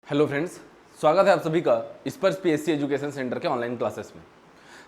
Hello friends, स्वागत है आप सभी का स्पर्श पीएससी एजुकेशन सेंटर के ऑनलाइन क्लासेस में।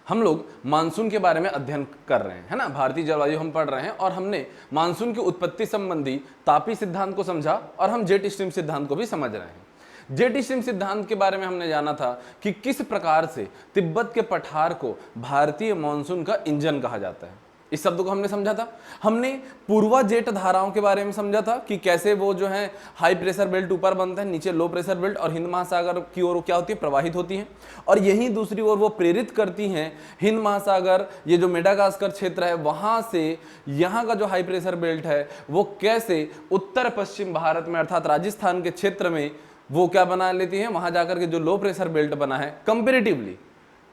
हम लोग मानसून के बारे में अध्ययन कर रहे हैं, है ना। भारतीय जलवायु हम पढ़ रहे हैं और हमने मानसून की उत्पत्ति संबंधी तापी सिद्धांत को समझा और हम जेट स्ट्रीम सिद्धांत को भी समझ रहे हैं। जेट स्ट्रीम सिद्धांत के बारे में हमने जाना था कि किस प्रकार से तिब्बत के पठार को भारतीय मानसून का इंजन कहा जाता है। इस शब्द को हमने समझा था। हमने पूर्वा जेट धाराओं के बारे में समझा था कि कैसे वो जो है हाई प्रेशर बेल्ट ऊपर बनता है, नीचे लो प्रेशर बेल्ट, और हिंद महासागर की ओर क्या होती है, प्रवाहित होती हैं, और यहीं दूसरी ओर वो प्रेरित करती हैं हिंद महासागर, ये जो मेडागास्कर क्षेत्र है वहां से यहाँ का जो हाई प्रेशर बेल्ट है वो कैसे उत्तर पश्चिम भारत में अर्थात राजस्थान के क्षेत्र में वो क्या बना लेती है, वहां जाकर के जो लो प्रेशर बेल्ट बना है कंपेरेटिवली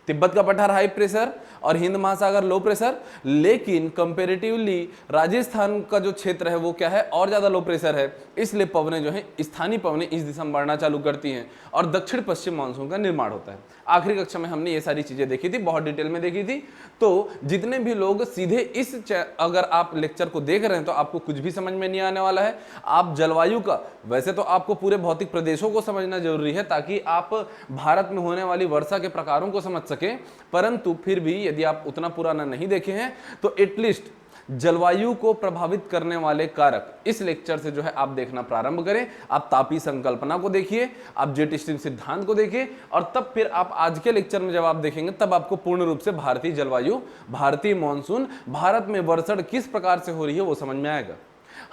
तिब्बत का पठार हाई प्रेशर और हिंद महासागर लो प्रेशर, लेकिन कंपेरेटिवली राजस्थान का जो क्षेत्र है वो क्या है, और ज्यादा लो प्रेशर है। इसलिए पवनें जो है स्थानीय पवनें इस दिशा में बढ़ना चालू करती हैं और दक्षिण पश्चिम मानसून का निर्माण होता है। आखिरी कक्षा में हमने ये सारी चीजें देखी थी, बहुत डिटेल में देखी थी। तो जितने भी लोग सीधे अगर आप लेक्चर को देख रहे हैं तो आपको कुछ भी समझ में नहीं आने वाला है। आप जलवायु का, वैसे तो आपको पूरे भौतिक प्रदेशों को समझना जरूरी है ताकि आप भारत में होने वाली वर्षा के प्रकारों को समझ सके, परंतु फिर भी यदि आप उतना पुराना नहीं देखे हैं तो एटलीस्ट जलवायु को प्रभावित करने वाले कारक इस लेक्चर से जो है आप देखना प्रारंभ करें। आप तापी संकल्पना को देखिए, आप जेट स्ट्रीम सिद्धांत को देखिए, और तब फिर आप आज के लेक्चर में जब आप देखेंगे तब आपको पूर्ण रूप से भारतीय जलवायु, भारतीय मानसून, भारत में वर्षण किस प्रकार से हो रही है वो समझ में आएगा।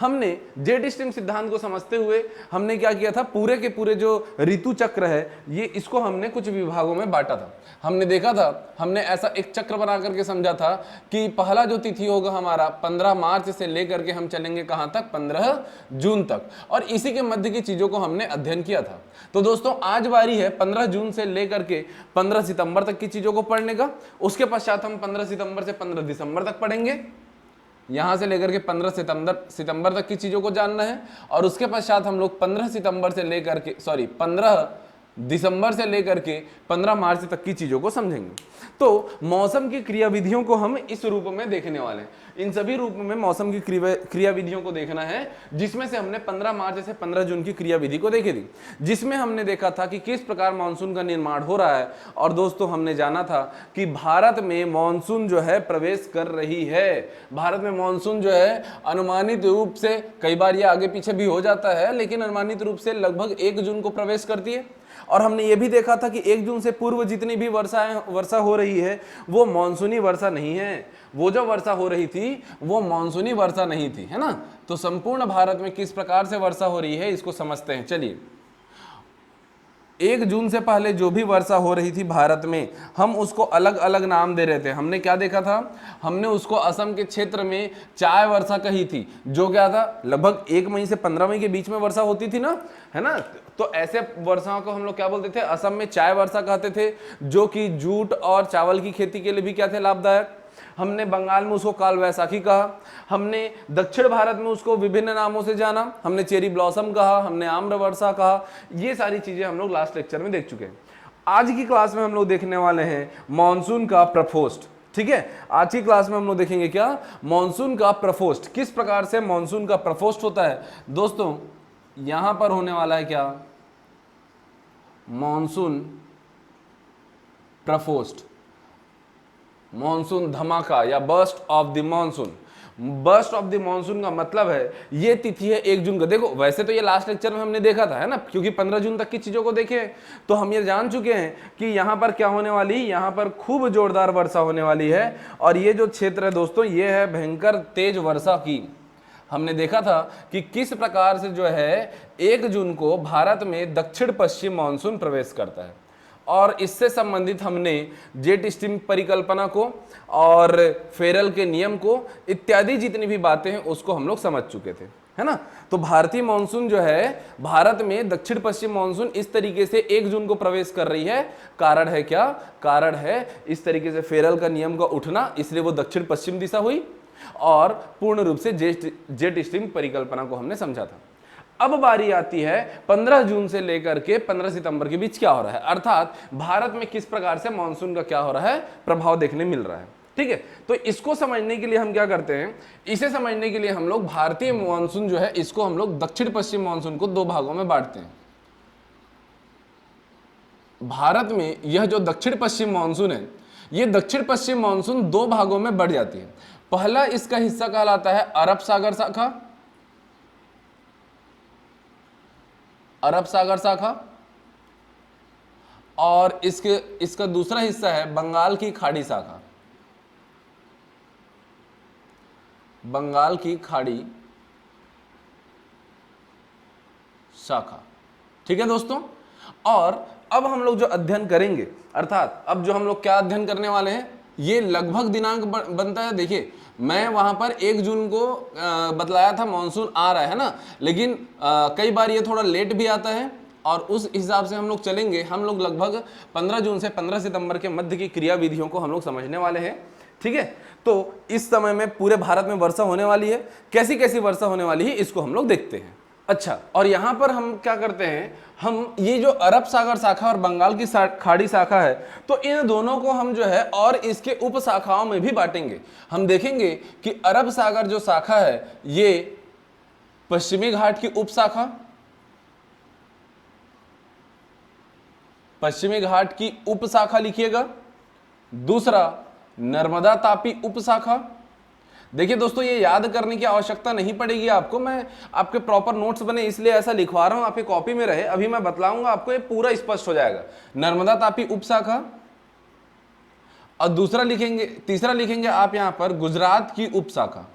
हमने जेट स्ट्रीम सिद्धांत को समझते हुए हमने क्या किया था, पूरे के पूरे जो ऋतु चक्र है ये इसको हमने कुछ विभागों में बांटा था। हमने देखा था, हमने ऐसा एक चक्र बना करके समझा था कि पहला जो तिथि होगा हमारा 15 मार्च से लेकर के हम चलेंगे कहां तक, 15 जून तक, और इसी के मध्य की चीजों को हमने अध्ययन किया था। तो दोस्तों आज बारी है 15 जून से लेकर के 15 सितंबर तक की चीजों को पढ़ने का। उसके पश्चात हम 15 सितंबर से 15 दिसंबर तक पढ़ेंगे, यहां से लेकर के 15 सितंबर तक की चीजों को जानना है, और उसके पश्चात हम लोग 15 दिसंबर से लेकर के 15 मार्च तक की चीजों को समझेंगे। तो मौसम की क्रियाविधियों को हम इस रूप में देखने वाले हैं। इन सभी रूप में मौसम की क्रियाविधियों को देखना है, जिसमें से हमने 15 मार्च से 15 जून की क्रियाविधि को देखी थी, जिसमें हमने देखा था कि किस प्रकार मानसून का निर्माण हो रहा है। और दोस्तों हमने जाना था कि भारत में मानसून जो है प्रवेश कर रही है। भारत में मानसून जो है अनुमानित रूप से, कई बार ये आगे पीछे भी हो जाता है, लेकिन अनुमानित रूप से लगभग 1 जून को प्रवेश करती है। और हमने ये भी देखा था कि 1 जून से पूर्व जितनी भी वर्षा हो रही है वो मानसूनी वर्षा नहीं है। वो जो वर्षा हो रही थी वो मानसूनी वर्षा नहीं थी, है ना। तो संपूर्ण भारत में किस प्रकार से वर्षा हो रही है इसको समझते हैं। चलिए, 1 जून से पहले जो भी वर्षा हो रही थी भारत में, हम उसको अलग अलग नाम दे रहे थे। हमने क्या देखा था, हमने उसको असम के क्षेत्र में चाय वर्षा कही थी, जो क्या था, लगभग 1 मई से 15 मई के बीच में वर्षा होती थी ना, है ना। तो ऐसे वर्षाओं को हम लोग क्या बोलते थे, असम में चाय वर्षा कहते थे, जो कि जूट और चावल की खेती के लिए भी क्या थे, लाभदायक। हमने बंगाल में उसको काल वैसाखी कहा, हमने दक्षिण भारत में उसको विभिन्न नामों से जाना, हमने चेरी ब्लॉसम कहा, हमने आम्र वर्षा कहा। ये सारी चीजें हम लोग लास्ट लेक्चर में देख चुके हैं। आज की क्लास में हम लोग देखने वाले हैं मानसून का प्रफोस्ट। ठीक है, आज की क्लास में हम लोग देखेंगे क्या, मानसून का प्रफोस्ट, किस प्रकार से मानसून का प्रफोस्ट होता है। दोस्तों यहां पर होने वाला है क्या, मानसून प्रफोस्ट, मानसून धमाका या burst of the monsoon. Burst of the monsoon का मतलब है ये तिथि है 1 जून का। देखो वैसे तो ये लास्ट लेक्चर में हमने देखा था, है ना, क्योंकि 15 जून तक की चीजों को देखे तो हम ये जान चुके हैं कि यहां पर क्या होने वाली, यहां पर खूब जोरदार वर्षा होने वाली है। और ये जो क्षेत्र है दोस्तों, ये है भयंकर तेज वर्षा की। हमने देखा था कि किस प्रकार से जो है 1 जून को भारत में दक्षिण पश्चिम मानसून प्रवेश करता है, और इससे संबंधित हमने जेट स्ट्रीम परिकल्पना को और फेरल के नियम को इत्यादि जितनी भी बातें हैं उसको हम लोग समझ चुके थे, है ना। तो भारतीय मानसून जो है, भारत में दक्षिण पश्चिम मानसून इस तरीके से 1 जून को प्रवेश कर रही है। कारण है क्या, कारण है इस तरीके से फेरल का नियम का उठना, इसलिए वो दक्षिण पश्चिम दिशा हुई, और पूर्ण रूप से जेट स्ट्रीम परिकल्पना को हमने समझा था। अब बारी आती है 15 जून से लेकर के 15 सितंबर के बीच क्या हो रहा है, अर्थात भारत में किस प्रकार से मानसून का क्या हो रहा है, प्रभाव देखने मिल रहा है। ठीक है, तो इसको समझने के लिए हम क्या करते हैं, इसे समझने के लिए हम लोग भारतीय मानसून जो है इसको हम लोग दक्षिण पश्चिम मानसून को 2 भागों में बांटते हैं। भारत में यह जो दक्षिण पश्चिम मानसून है, ये दक्षिण पश्चिम मानसून दो भागों में बढ़ जाती है। पहला इसका हिस्सा कहलाता है अरब सागर शाखा, अरब सागर शाखा, और इसका दूसरा हिस्सा है बंगाल की खाड़ी शाखा, बंगाल की खाड़ी शाखा। ठीक है दोस्तों, और अब हम लोग जो अध्ययन करेंगे, अर्थात अब जो हम लोग क्या अध्ययन करने वाले हैं, ये लगभग दिनांक बनता है। देखिए मैं वहां पर 1 जून को बतलाया था मानसून आ रहा है ना, लेकिन कई बार ये थोड़ा लेट भी आता है, और उस हिसाब से हम लोग चलेंगे। हम लोग लगभग 15 जून से 15 सितंबर के मध्य की क्रिया विधियों को हम लोग समझने वाले हैं। ठीक है, तो इस समय में पूरे भारत में वर्षा होने वाली है। कैसी कैसी वर्षा होने वाली है इसको हम लोग देखते हैं। अच्छा, और यहां पर हम क्या करते हैं, हम ये जो अरब सागर शाखा और बंगाल की खाड़ी शाखा है, तो इन दोनों को हम जो है और इसके उप शाखाओं में भी बांटेंगे। हम देखेंगे कि अरब सागर जो शाखा है ये पश्चिमी घाट की उप शाखा, पश्चिमी घाट की उप शाखा लिखिएगा। दूसरा नर्मदा तापी उप शाखा। देखिए दोस्तों, ये याद करने की आवश्यकता नहीं पड़ेगी आपको, मैं आपके प्रॉपर नोट्स बने इसलिए ऐसा लिखवा रहा हूं, आपकी कॉपी में रहे। अभी मैं बतलाऊंगा आपको, ये पूरा स्पष्ट हो जाएगा। नर्मदा तापी उप शाखा, और दूसरा लिखेंगे, तीसरा लिखेंगे आप यहां पर गुजरात की उप शाखा,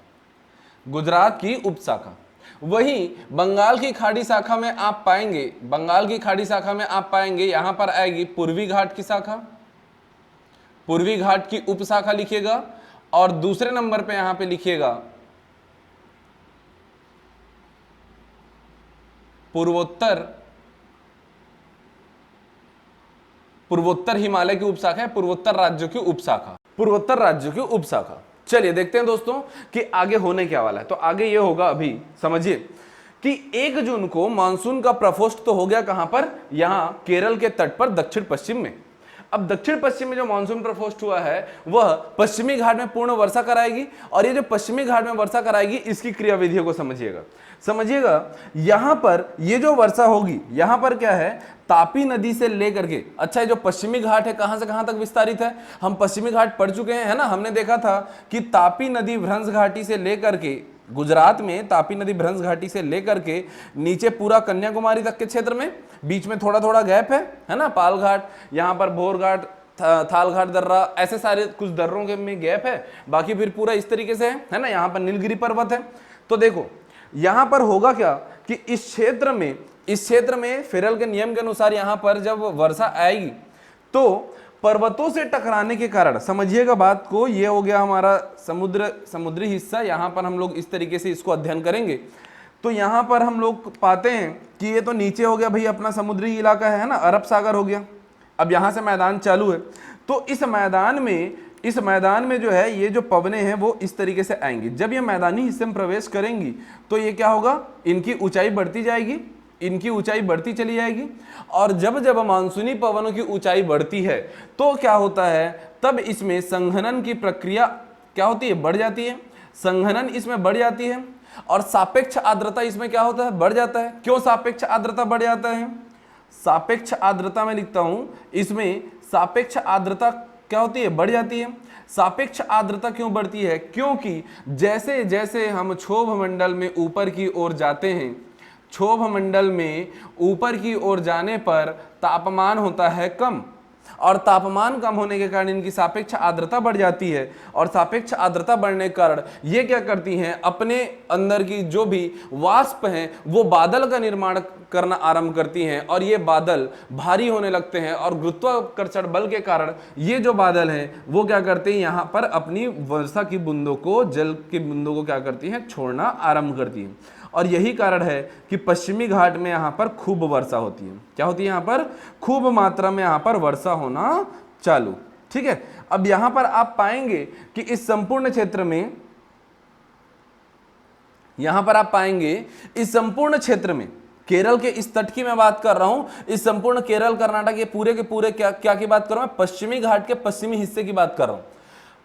गुजरात की उप शाखा। वही बंगाल की खाड़ी शाखा में आप पाएंगे, बंगाल की खाड़ी शाखा में आप पाएंगे यहां पर आएगी पूर्वी घाट की शाखा, पूर्वी घाट की उप शाखा लिखिएगा। और दूसरे नंबर पे यहां पे लिखिएगा पूर्वोत्तर, पूर्वोत्तर हिमालय की उपशाखा है, पूर्वोत्तर राज्यों की उपशाखा, पूर्वोत्तर राज्यों की उपशाखा। चलिए देखते हैं दोस्तों कि आगे होने क्या वाला है। तो आगे ये होगा, अभी समझिए कि 1 जून को मानसून का प्रकोष्ठ तो हो गया कहां पर, यहां केरल के तट पर दक्षिण पश्चिम में। अब दक्षिण पश्चिम में जो मानसून प्रकोष्ठ हुआ है वह पश्चिमी घाट में पूर्ण वर्षा कराएगी, और ये जो पश्चिमी घाट में वर्षा कराएगी इसकी क्रियाविधियों को समझिएगा। समझिएगा यहां पर ये जो वर्षा होगी, यहां पर क्या है, तापी नदी से लेकर के, अच्छा ये जो पश्चिमी घाट है कहां से कहां तक विस्तारित है, हम पश्चिमी घाट पढ़ चुके हैं, है ना। हमने देखा था कि तापी नदी भ्रंश घाटी से लेकर के गुजरात में, तापी नदी भ्रंश घाटी से लेकर के नीचे पूरा कन्याकुमारी तक के क्षेत्र में, बीच में थोड़ा थोड़ा गैप है ना, पाल घाट, यहाँ पर भोर घाट, थाल घाट दर्रा, ऐसे सारे कुछ दर्रों के में गैप है, बाकी फिर पूरा इस तरीके से है ना। यहाँ पर नीलगिरी पर्वत है। तो देखो यहाँ पर होगा क्या कि इस क्षेत्र में फेरल के नियम के अनुसार यहाँ पर जब वर्षा आएगी तो पर्वतों से टकराने के कारण, समझिएगा बात को, ये हो गया हमारा समुद्री हिस्सा। यहाँ पर हम लोग इस तरीके से इसको अध्ययन करेंगे। तो यहाँ पर हम लोग पाते हैं कि ये तो नीचे हो गया भाई अपना समुद्री इलाका है ना, अरब सागर हो गया। अब यहाँ से मैदान चालू है, तो इस मैदान में जो है ये जो पवनें हैं वो इस तरीके से आएंगी। जब ये मैदानी हिस्से में प्रवेश करेंगी तो ये क्या होगा, इनकी ऊंचाई बढ़ती जाएगी, इनकी ऊंचाई बढ़ती चली जाएगी। और जब जब मानसूनी पवनों की ऊंचाई बढ़ती है तो क्या होता है, तब इसमें संघनन की प्रक्रिया क्या होती है, बढ़ जाती है। संघनन इसमें बढ़ जाती है और सापेक्ष आर्द्रता इसमें क्या होता है, बढ़ जाता है। क्यों सापेक्ष आर्द्रता बढ़ जाता है, सापेक्ष आर्द्रता में लिखता हूं, इसमें सापेक्ष आर्द्रता क्या होती है, बढ़ जाती है। सापेक्ष आर्द्रता क्यों बढ़ती है, क्योंकि जैसे जैसे हम क्षोभ मंडल में ऊपर की ओर जाते हैं, क्षोभ मंडल में ऊपर की ओर जाने पर तापमान होता है कम, और तापमान कम होने के कारण इनकी सापेक्ष आर्द्रता बढ़ जाती है। और सापेक्ष आर्द्रता बढ़ने के कारण ये क्या करती हैं, अपने अंदर की जो भी वाष्प हैं वो बादल का निर्माण करना आरंभ करती हैं, और ये बादल भारी होने लगते हैं, और गुरुत्वाकर्षण बल के कारण ये जो बादल हैं वो क्या करते हैं, यहाँ पर अपनी वर्षा की बूंदों को, जल की बूंदों को क्या करती हैं, छोड़ना आरंभ करती हैं। और यही कारण है कि पश्चिमी घाट में यहाँ पर खूब वर्षा होती है। क्या होती है, यहाँ पर खूब मात्रा में यहाँ पर वर्षा होना चालू। ठीक है, अब यहाँ पर आप पाएंगे कि इस संपूर्ण क्षेत्र में, यहाँ पर आप पाएंगे इस संपूर्ण क्षेत्र में, केरल के इस तट की मैं बात कर रहा हूं, इस संपूर्ण केरल कर्नाटक के पूरे क्या की बात कर रहा हूं, पश्चिमी घाट के पश्चिमी हिस्से की बात कर रहा हूं।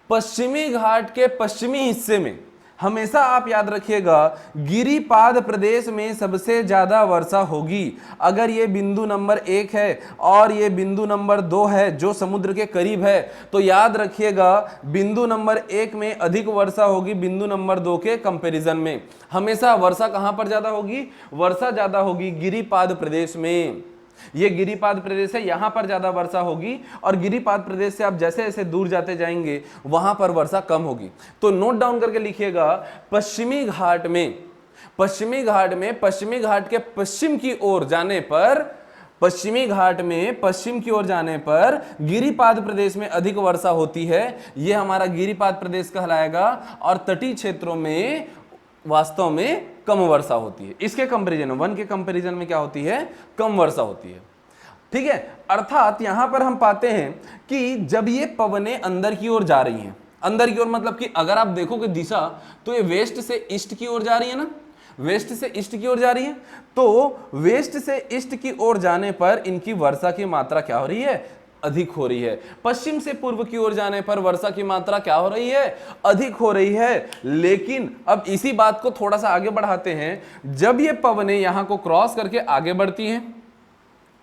पश्चिमी घाट के पश्चिमी हिस्से में हमेशा आप याद रखिएगा गिरिपाद प्रदेश में सबसे ज्यादा वर्षा होगी। अगर ये बिंदु नंबर 1 है और ये बिंदु नंबर 2 है जो समुद्र के करीब है, तो याद रखिएगा बिंदु नंबर 1 में अधिक वर्षा होगी बिंदु नंबर 2 के कंपैरिजन में। हमेशा वर्षा कहां पर ज्यादा होगी? वर्षा ज्यादा होगी गिरिपाद प्रदेश में। ये गिरिपाद प्रदेश है, यहां पर ज्यादा वर्षा होगी, और गिरिपाद प्रदेश से आप जैसे जैसे दूर जाते जाएंगे वहां पर वर्षा कम होगी। तो नोट डाउन करके लिखिएगा, पश्चिमी घाट में पश्चिमी घाट के पश्चिम की ओर जाने पर, पश्चिमी घाट में पश्चिम की ओर जाने पर गिरिपाद प्रदेश में अधिक वर्षा होती है। यह हमारा गिरिपाद प्रदेश कहलाएगा, और तटीय क्षेत्रों में वास्तव में कम वर्षा होती है। इसके कंपैरिजन में, वन के कंपैरिजन में क्या होती है? कम वर्षा होती है। ठीक है, अर्थात यहां पर हम पाते हैं कि जब ये पवनें अंदर की ओर जा रही हैं, अंदर की ओर मतलब कि अगर आप देखोगे दिशा, तो ये वेस्ट से ईस्ट की ओर जा रही है ना, वेस्ट से ईस्ट की ओर जा रही है। तो वेस्ट से ईस्ट की ओर जाने पर इनकी वर्षा की मात्रा क्या हो रही है? अधिक हो रही है। पश्चिम से पूर्व की ओर जाने पर वर्षा की मात्रा क्या हो रही है? अधिक हो रही है। लेकिन अब इसी बात को थोड़ा सा आगे बढ़ाते हैं, जब ये पवनें यहां को क्रॉस करके आगे बढ़ती हैं,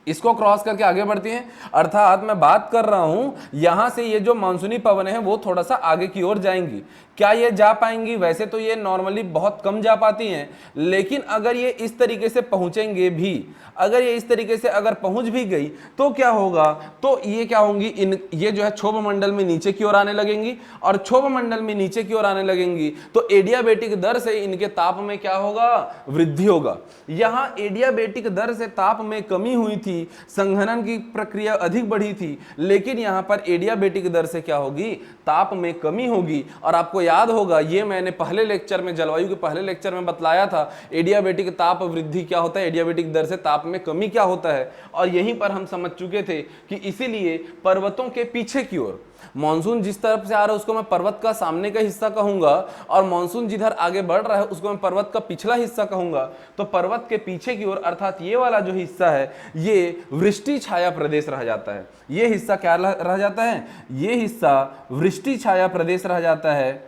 इसको क्रॉस करके आगे बढ़ती हैं, अर्थात मैं बात कर रहा हूं यहां से ये जो मानसूनी पवनें हैं वो थोड़ा सा आगे की ओर जाएंगी। क्या ये जा पाएंगी? वैसे तो ये नॉर्मली बहुत कम जा पाती हैं, लेकिन अगर ये इस तरीके से पहुंचेंगे भी, अगर ये इस तरीके से अगर पहुंच भी गई तो क्या होगा? तो ये क्या होंगी, ये जो है क्षोभ मंडल में नीचे की ओर आने लगेंगी, और क्षोभ मंडल में नीचे की ओर आने लगेंगी तो एडियाबेटिक दर से इनके ताप में क्या होगा? वृद्धि होगा। यहां एडियाबेटिक दर से ताप में कमी हुई थी, संघनन की प्रक्रिया अधिक बढ़ी थी, लेकिन यहां पर एडियाबेटिक दर से क्या होगी? ताप में कमी होगी। और आपको याद होगा, ये मैंने पहले लेक्चर में, जलवायु के पहले लेक्चर में बतलाया था, एडियाबेटिक ताप वृद्धि क्या होता है, एडियाबेटिक दर से ताप में कमी क्या होता है। और यहीं पर हम समझ चुके थे कि इसीलिए पर्वतों के पीछे की ओर मानसून जिस तरफ से आ रहा है उसको मैं पर्वत का सामने का हिस्सा कहूंगा, और मानसून जिधर आगे बढ़ रहा है उसको मैं पर्वत का पिछला हिस्सा कहूंगा। तो पर्वत के पीछे की ओर अर्थात ये वाला जो हिस्सा है ये वृष्टि छाया प्रदेश रह जाता है। ये हिस्सा क्या रह जाता है? ये हिस्सा वृष्टि छाया प्रदेश रह जाता है,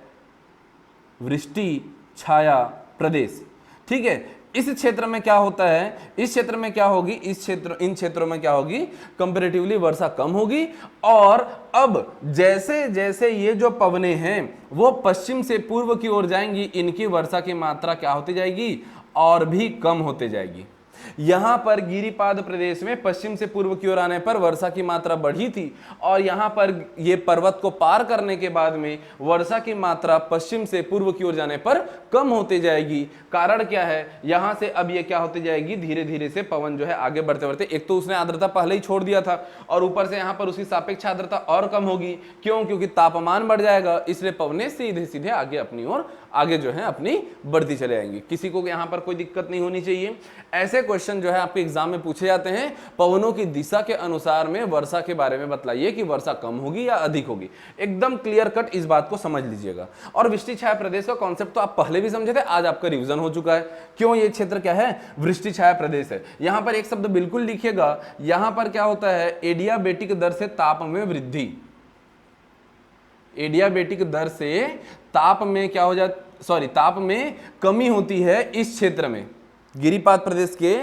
वृष्टि छाया प्रदेश। ठीक है, इस क्षेत्र में क्या होता है? इस क्षेत्र में क्या होगी? इन क्षेत्रों में क्या होगी? कंपैरेटिवली वर्षा कम होगी। और अब जैसे जैसे ये जो पवनें हैं वो पश्चिम से पूर्व की ओर जाएंगी, इनकी वर्षा की मात्रा क्या होती जाएगी? और भी कम होते जाएगी। यहां पर गिरिपाद प्रदेश में पश्चिम से पूर्व की ओर आने पर वर्षा की मात्रा बढ़ी थी, और यहां पर ये पर्वत को पार करने के बाद में वर्षा की मात्रा पश्चिम से पूर्व की ओर जाने पर कम होती जाएगी। कारण क्या है? यहां से अब ये क्या होती जाएगी? धीरे धीरे से पवन जो है आगे बढ़ते बढ़ते, एक तो उसने आर्द्रता पहले ही छोड़ दिया था, और ऊपर से यहां पर उसकी सापेक्ष आर्द्रता और कम होगी। क्यों? क्योंकि तापमान बढ़ जाएगा, इसलिए पवनें सीधे सीधे आगे अपनी ओर आगे जो है अपनी बढ़ती चले आएंगी। किसी को यहां पर कोई दिक्कत नहीं होनी चाहिए। ऐसे क्वेश्चन जो है आपके एग्जाम में पूछे जाते हैं, पवनों की दिशा के अनुसार में वर्षा के बारे में बतलाइए कि वर्षा कम होगी या अधिक होगी। एकदम क्लियर कट इस बात को समझ लीजिएगा। और वृष्टि छाया प्रदेश का कॉन्सेप्ट तो आप पहले भी समझे थे, आज आपका रिवीजन हो चुका है। क्यों? ये क्षेत्र क्या है? वृष्टि छाया प्रदेश है। यहां पर एक शब्द बिल्कुल लिखिएगा, यहां पर क्या होता है? एडियाबेटिक दर से ताप में वृद्धि। एडियाबेटिक दर से ताप में क्या हो जाता, ताप में कमी होती है इस क्षेत्र में, गिरिपाद प्रदेश के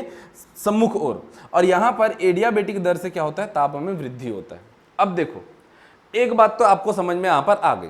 सम्मुख ओर। और यहां पर एडियाबेटिक दर से क्या होता है? ताप में वृद्धि होता है। अब देखो, एक बात तो आपको समझ में यहां पर आ गई।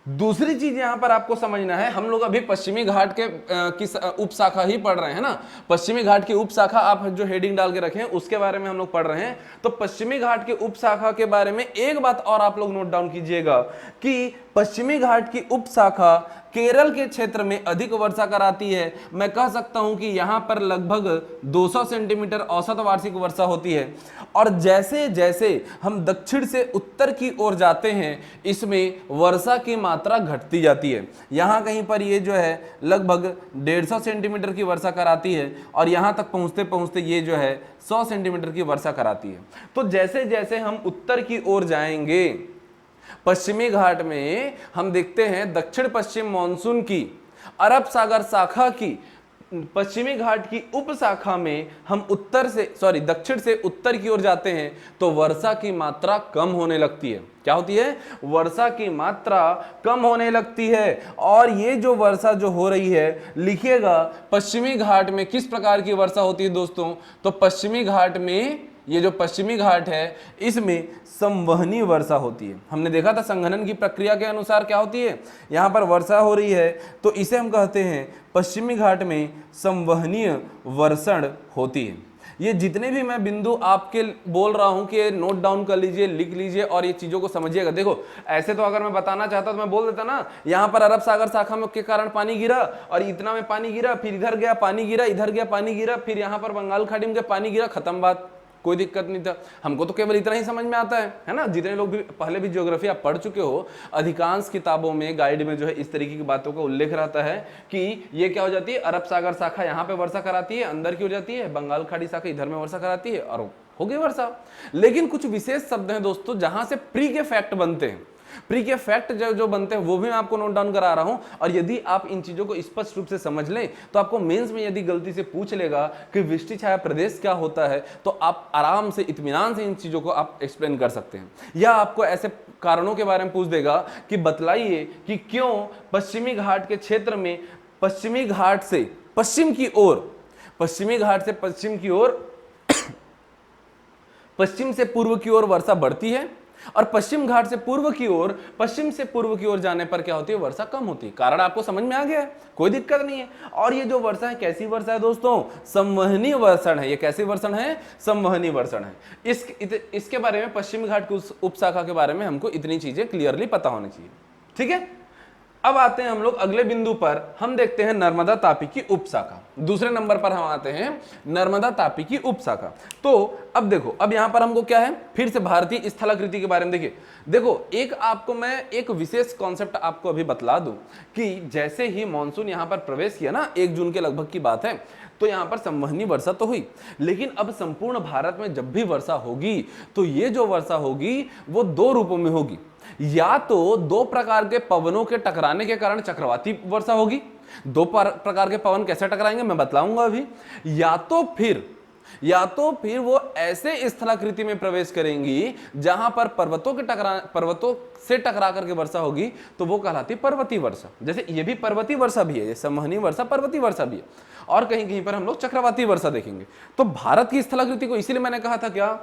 दूसरी चीज यहां पर आपको समझना है, हम लोग अभी पश्चिमी घाट के की उपशाखा ही पढ़ रहे हैं ना। पश्चिमी घाट की उपशाखा आप जो हेडिंग डाल के रखें उसके बारे में हम लोग पढ़ रहे हैं। तो पश्चिमी घाट की उपशाखा के बारे में एक बात और आप लोग नोट डाउन कीजिएगा कि पश्चिमी घाट की उपशाखा केरल के क्षेत्र में अधिक वर्षा कराती है। मैं कह सकता हूं कि यहां पर लगभग 200 सेंटीमीटर औसत वार्षिक वर्षा होती है। और जैसे जैसे हम दक्षिण से उत्तर की ओर जाते हैं इसमें वर्षा की मात्रा घटती जाती है। यहां कहीं पर ये जो है लगभग 150 सेंटीमीटर की वर्षा कराती है, और यहां तक पहुंचते पहुंचते ये जो है 100 सेंटीमीटर की वर्षा कराती है। तो जैसे जैसे हम उत्तर की ओर जाएंगे पश्चिमी घाट में हम देखते हैं दक्षिण पश्चिम मानसून की, अरब सागर शाखा की पश्चिमी घाट की उप शाखा में हम दक्षिण से उत्तर की ओर जाते हैं तो वर्षा की मात्रा कम होने लगती है। क्या होती है? वर्षा की मात्रा कम होने लगती है। और ये जो वर्षा जो हो रही है, लिखिएगा पश्चिमी घाट में किस प्रकार की वर्षा होती है दोस्तों? तो पश्चिमी घाट में, ये जो पश्चिमी घाट है इसमें संवहनी वर्षा होती है। हमने देखा था संघनन की प्रक्रिया के अनुसार क्या होती है, यहां पर वर्षा हो रही है तो इसे हम कहते हैं पश्चिमी घाट में संवहनीय वर्षण होती है। ये जितने भी मैं बिंदु आपके बोल रहा हूं कि नोट डाउन कर लीजिए, लिख लीजिए और ये चीजों को समझिएगा। देखो ऐसे तो अगर मैं बताना चाहता तो मैं बोल देता ना, यहां पर अरब सागर शाखा में के कारण पानी गिरा और इतना में पानी गिरा, फिर इधर गया पानी गिरा, इधर गया पानी गिरा, फिर यहां पर बंगाल खाड़ी में पानी गिरा, खत्म बात, कोई दिक्कत नहीं था। हमको तो केवल इतना ही समझ में आता है ना। जितने लोग भी पहले भी ज्योग्राफी आप पढ़ चुके हो, अधिकांश किताबों में गाइड में जो है इस तरीके की बातों का उल्लेख रहता है कि ये क्या हो जाती है, अरब सागर शाखा यहाँ पे वर्षा कराती है, अंदर की हो जाती है, बंगाल खाड़ी शाखा इधर में वर्षा कराती है और हो गई वर्षा। लेकिन कुछ विशेष शब्द हैं दोस्तों जहां से प्री के फैक्ट बनते हैं। प्री के फैक्ट जो बनते हैं वो भी मैं आपको नोट डाउन करा रहा हूं। और यदि आप इन चीजों को स्पष्ट रूप से समझ लें तो आपको मेंस में यदि गलती से पूछ लेगा कि वृष्टि छाया प्रदेश क्या होता है तो आप आराम से इत्मीनान से इन चीजों को आप एक्सप्लेन कर सकते हैं। या आपको ऐसे कारणों के बारे में पूछ देगा कि बतलाइए कि क्यों पश्चिमी घाट के क्षेत्र में पश्चिमी घाट से पश्चिम की ओर, पश्चिमी घाट से पश्चिम की ओर पश्चिम से पूर्व की ओर वर्षा बढ़ती है और पश्चिम घाट से पूर्व की ओर, पश्चिम से पूर्व की ओर जाने पर क्या होती है, वर्षा कम होती है। कारण आपको समझ में आ गया है, कोई दिक्कत नहीं है। और ये जो वर्षा है कैसी वर्षा है दोस्तों? संवहनी वर्षण है। ये कैसी वर्षण है? संवहनी वर्षण है। इसके बारे में पश्चिमी घाट की उपशाखा के बारे में हमको इतनी चीजें क्लियरली पता होनी चाहिए। ठीक है, अब आते हैं हम लोग अगले बिंदु पर। हम देखते हैं नर्मदा तापी की उपशाखा। दूसरे नंबर पर हम आते हैं नर्मदा तापी की उपशाखा। तो अब देखो, अब यहां पर हमको क्या है, फिर से भारतीय स्थलाकृति के बारे में देखिए। देखो एक आपको मैं एक विशेष कॉन्सेप्ट आपको अभी बतला दूं कि जैसे ही मॉनसून यहां पर प्रवेश किया ना, 1 जून के लगभग की बात है, तो यहां पर संवहनी वर्षा तो हुई, लेकिन अब संपूर्ण भारत में जब भी वर्षा होगी तो ये जो वर्षा होगी वो 2 रूपों में होगी। या तो 2 प्रकार के पवनों के टकराने के कारण चक्रवाती वर्षा होगी। 2 प्रकार के पवन कैसे टकराएंगे मैं बतलाऊंगा अभी। या तो फिर वो ऐसे स्थलाकृति में प्रवेश करेंगी जहां पर पर्वतों से टकरा करके वर्षा होगी, तो वो कहलाती पर्वतीय वर्षा। जैसे ये भी पर्वतीय वर्षा भी है, ये संवहनी वर्षा पर्वतीय वर्षा भी है, और कहीं कहीं पर हम लोग चक्रवाती वर्षा देखेंगे। तो भारत की स्थलाकृति को इसीलिए मैंने कहा था क्या,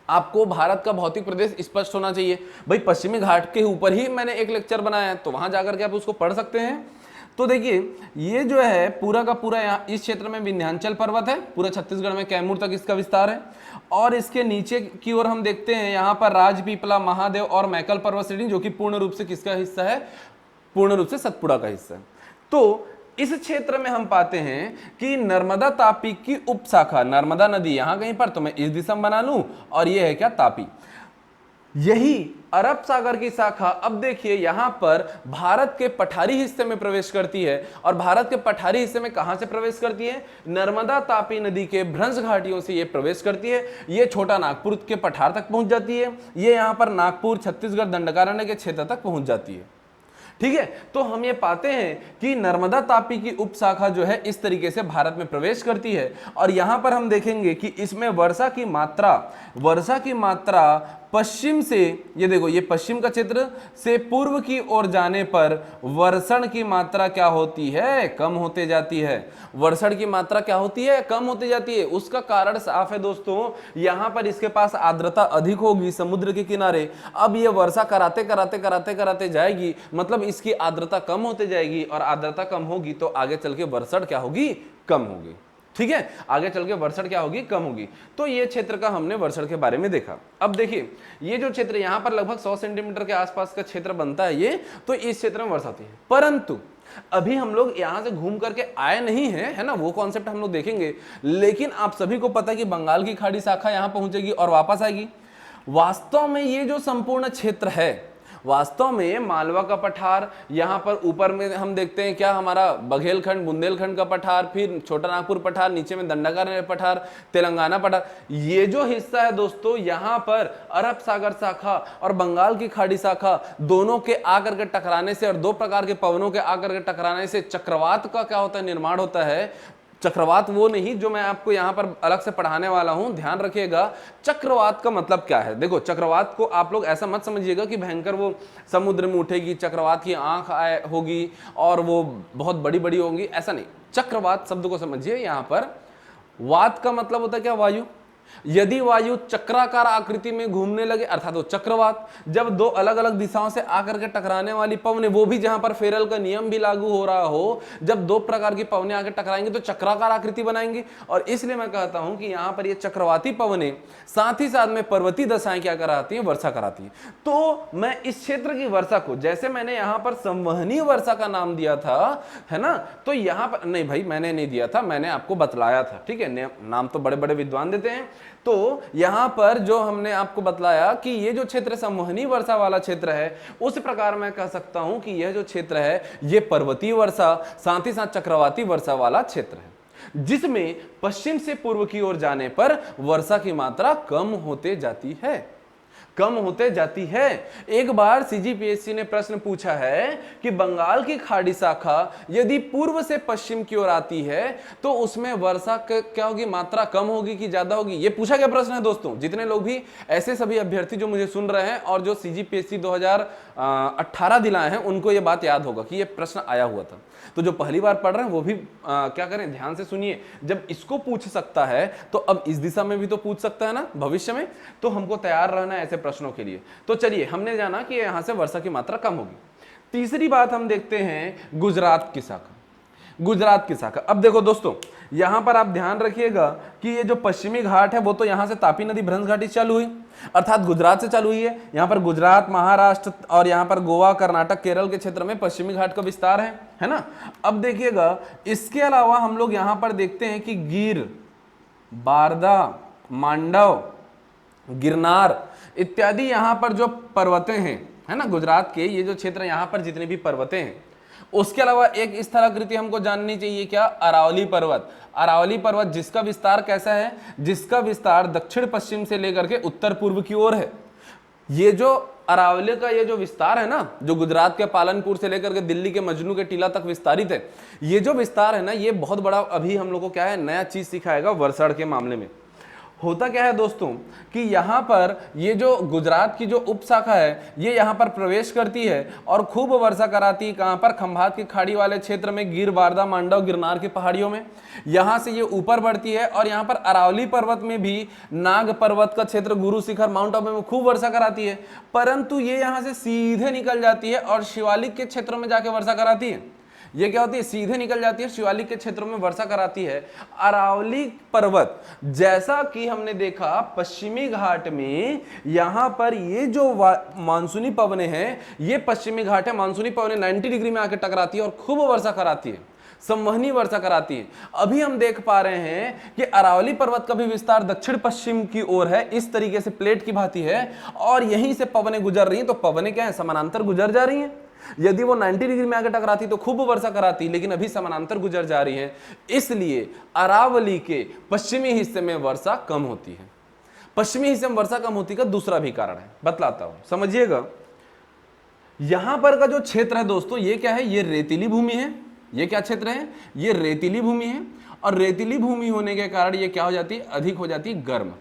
आपको भारत का भौतिक प्रदेश स्पष्ट होना चाहिए। भाई पश्चिमी घाट के ऊपर ही मैंने एक लेक्चर बनाया है, तो वहां जाकर के आप उसको पढ़ सकते हैं। तो देखिए ये जो है पूरा का पूरा यहाँ इस क्षेत्र में विंध्याचल पर्वत है, पूरा छत्तीसगढ़ में कैमूर तक इसका विस्तार है। और इसके नीचे की ओर हम देखते हैं यहाँ पर राजपीपला, महादेव और मैकल पर्वत श्रेणी, जो कि पूर्ण रूप से किसका हिस्सा है, पूर्ण रूप से सतपुड़ा का हिस्सा है। तो इस क्षेत्र में हम पाते हैं कि नर्मदा तापी की उपशाखा, नर्मदा नदी यहां कहीं पर, तो मैं इस दिशा में बना लूं, और ये है क्या, तापी। यही अरब सागर की शाखा अब देखिए यहां पर भारत के पठारी हिस्से में प्रवेश करती है। और भारत के पठारी हिस्से में कहां से प्रवेश करती है, नर्मदा तापी नदी के भ्रंश घाटियों से ये प्रवेश करती है। ये छोटा नागपुर के पठार तक पहुंच जाती है, ये यहां पर नागपुर, छत्तीसगढ़, दंडकारण्य के क्षेत्र तक पहुंच जाती है। ठीक है, तो हम ये पाते हैं कि नर्मदा तापी की उपशाखा जो है इस तरीके से भारत में प्रवेश करती है। और यहां पर हम देखेंगे कि इसमें वर्षा की मात्रा पश्चिम से, ये देखो ये पश्चिम का क्षेत्र से पूर्व की ओर जाने पर वर्षण की मात्रा क्या होती है, कम होते जाती है। वर्षण की मात्रा क्या होती है, कम होती जाती है। उसका कारण साफ है दोस्तों, यहां पर इसके पास आर्द्रता अधिक होगी समुद्र के किनारे। अब ये वर्षा कराते जाएगी, मतलब इसकी आर्द्रता कम होते जाएगी, और आर्द्रता कम होगी तो आगे चल के वर्षण क्या होगी, कम होगी। ठीक है, आगे चल के वर्षण क्या होगी, कम होगी। तो ये क्षेत्र का हमने वर्षण के बारे में देखा। अब देखिए ये जो क्षेत्र यहां पर लगभग 100 सेंटीमीटर के आसपास का क्षेत्र बनता है ये, तो इस क्षेत्र में वर्षा होती है। परंतु अभी हम लोग यहां से घूम करके आए नहीं है, है ना, वो कॉन्सेप्ट हम लोग देखेंगे। लेकिन आप सभी को पता है कि बंगाल की खाड़ी शाखा यहां पहुंचेगी और वापस आएगी। वास्तव में ये जो संपूर्ण क्षेत्र है वास्तव में मालवा का पठार, यहाँ पर ऊपर में हम देखते हैं क्या हमारा बघेलखंड बुंदेलखंड का पठार, फिर छोटा नागपुर पठार, नीचे में दंडकार पठार, तेलंगाना पठार, ये जो हिस्सा है दोस्तों यहाँ पर अरब सागर शाखा और बंगाल की खाड़ी शाखा दोनों के आकर के टकराने से और दो प्रकार के पवनों के आकर के टकराने से चक्रवात का क्या होता है, निर्माण होता है। चक्रवात वो नहीं जो मैं आपको यहां पर अलग से पढ़ाने वाला हूं, ध्यान रखिएगा। चक्रवात का मतलब क्या है? देखो, चक्रवात को आप लोग ऐसा मत समझिएगा कि भयंकर वो समुद्र में उठेगी, चक्रवात की आंख होगी और वो बहुत बड़ी बड़ी होंगी, ऐसा नहीं। चक्रवात शब्द को समझिए, यहां पर वात का मतलब होता है क्या? वायु। यदि वायु चक्राकार आकृति में घूमने लगे अर्थात वो चक्रवात। जब दो अलग अलग दिशाओं से आकर के टकराने वाली पवनें, वो भी जहां पर फेरल का नियम भी लागू हो रहा हो, जब दो प्रकार की पवनें आकर टकराएंगी तो चक्राकार आकृति बनाएंगी। और इसलिए मैं कहता हूं कि यहां पर ये चक्रवाती पवनें साथ ही साथ में पर्वतीय दशाएं क्या कराती है? वर्षा कराती है। तो मैं इस क्षेत्र की वर्षा को, जैसे मैंने यहां पर संवहनीय वर्षा का नाम दिया था, है ना, तो यहां पर नहीं भाई मैंने नहीं दिया था, मैंने आपको बतलाया था, ठीक है, नाम तो बड़े बड़े विद्वान देते हैं। तो यहां पर जो हमने आपको बतलाया कि ये जो क्षेत्र संवहनी वर्षा वाला क्षेत्र है, उस प्रकार मैं कह सकता हूं कि यह जो क्षेत्र है ये पर्वतीय वर्षा साथ ही साथ चक्रवाती वर्षा वाला क्षेत्र है, जिसमें पश्चिम से पूर्व की ओर जाने पर वर्षा की मात्रा कम होते जाती है, कम होते जाती है। एक बार सीजीपीएससी ने प्रश्न पूछा है कि बंगाल की खाड़ी शाखा यदि पूर्व से पश्चिम की ओर आती है तो उसमें वर्षा क्या होगी? मात्रा कम होगी कि ज्यादा होगी? ये पूछा गया प्रश्न है दोस्तों। जितने लोग भी ऐसे सभी अभ्यर्थी जो मुझे सुन रहे हैं और जो सीजीपीएससी 2018 दिलाए हैं, उनको ये बात याद होगा कि ये प्रश्न आया हुआ था। तो जो पहली बार पढ़ रहे हैं वो भी क्या करें, ध्यान से सुनिए। जब इसको पूछ सकता है तो अब इस दिशा में भी तो पूछ सकता है ना भविष्य में, तो हमको तैयार रहना है ऐसे प्रश्नों के लिए। तो चलिए, हमने जाना कि यहां से वर्षा की मात्रा कम होगी। तीसरी बात हम देखते हैं गुजरात की शाखा। गुजरात की शाखा, अब देखो दोस्तों, यहां पर आप ध्यान रखिएगा कि ये जो पश्चिमी घाट है वो तो यहां से तापी नदी भ्रंश घाटी चालू हुई, अर्थात गुजरात से चालू हुई है। यहां पर गुजरात, महाराष्ट्र और यहां पर गोवा, कर्नाटक, केरल के क्षेत्र में पश्चिमी घाट का विस्तार है ना। अब देखिएगा, इसके अलावा हम लोग यहां पर देखते हैं कि गिर, बारदा, मांडव, गिरनार इत्यादि यहां पर जो पर्वतें हैं, है ना, गुजरात के ये जो क्षेत्र यहां पर जितनी भी पर्वतें हैं, उसके अलावा एक स्थलाकृति हमको जाननी चाहिए, क्या? अरावली पर्वत। अरावली पर्वत जिसका विस्तार कैसा है? जिसका विस्तार दक्षिण पश्चिम से लेकर के उत्तर पूर्व की ओर है। ये जो अरावली का ये जो विस्तार है ना, जो गुजरात के पालनपुर से लेकर के दिल्ली के मजनू के टीला तक विस्तारित है, ये जो विस्तार है ना, ये बहुत बड़ा अभी हम लोग को क्या है, नया चीज सिखाएगा वर्षण के मामले में। होता क्या है दोस्तों कि यहाँ पर ये जो गुजरात की जो उपशाखा है ये यहाँ पर प्रवेश करती है और खूब वर्षा कराती है। कहाँ पर? खंभात की खाड़ी वाले क्षेत्र में, गिर, बारदा, मांडव, गिरनार की पहाड़ियों में। यहाँ से ये ऊपर बढ़ती है और यहाँ पर अरावली पर्वत में भी, नाग पर्वत का क्षेत्र, गुरु शिखर, माउंट आबू में खूब वर्षा कराती है। परंतु ये यहाँ से सीधे निकल जाती है और शिवालिक के क्षेत्रों में जाके वर्षा कराती है। ये क्या होती है? सीधे निकल जाती है, शिवालिक के क्षेत्रों में वर्षा कराती है। अरावली पर्वत, जैसा कि हमने देखा पश्चिमी घाट में, यहां पर ये जो मानसूनी पवनें हैं, ये पश्चिमी घाट है, मानसूनी पवनें 90 डिग्री में आकर टकराती है और खूब वर्षा कराती है, संवहनी वर्षा कराती है। अभी हम देख पा रहे हैं कि अरावली पर्वत का भी विस्तार दक्षिण पश्चिम की ओर है, इस तरीके से प्लेट की भांति है और यहीं से पवनें गुजर रही हैं। तो पवनें क्या है? समानांतर गुजर जा रही हैं। यदि वो 90 डिग्री में आकर टकराती तो खूब वर्षा कराती, लेकिन अभी समानांतर गुजर जा रही है, इसलिए अरावली के पश्चिमी हिस्से में वर्षा कम होती है। पश्चिमी हिस्से में वर्षा कम होती का दूसरा भी कारण है, बतलाता हूं, समझिएगा। यहां पर का जो क्षेत्र है दोस्तों, ये क्या है? ये रेतीली भूमि है। ये क्या क्षेत्र है? ये रेतीली भूमि है और रेतीली भूमि होने के कारण ये क्या हो जाती है? अधिक हो जाती है गर्म।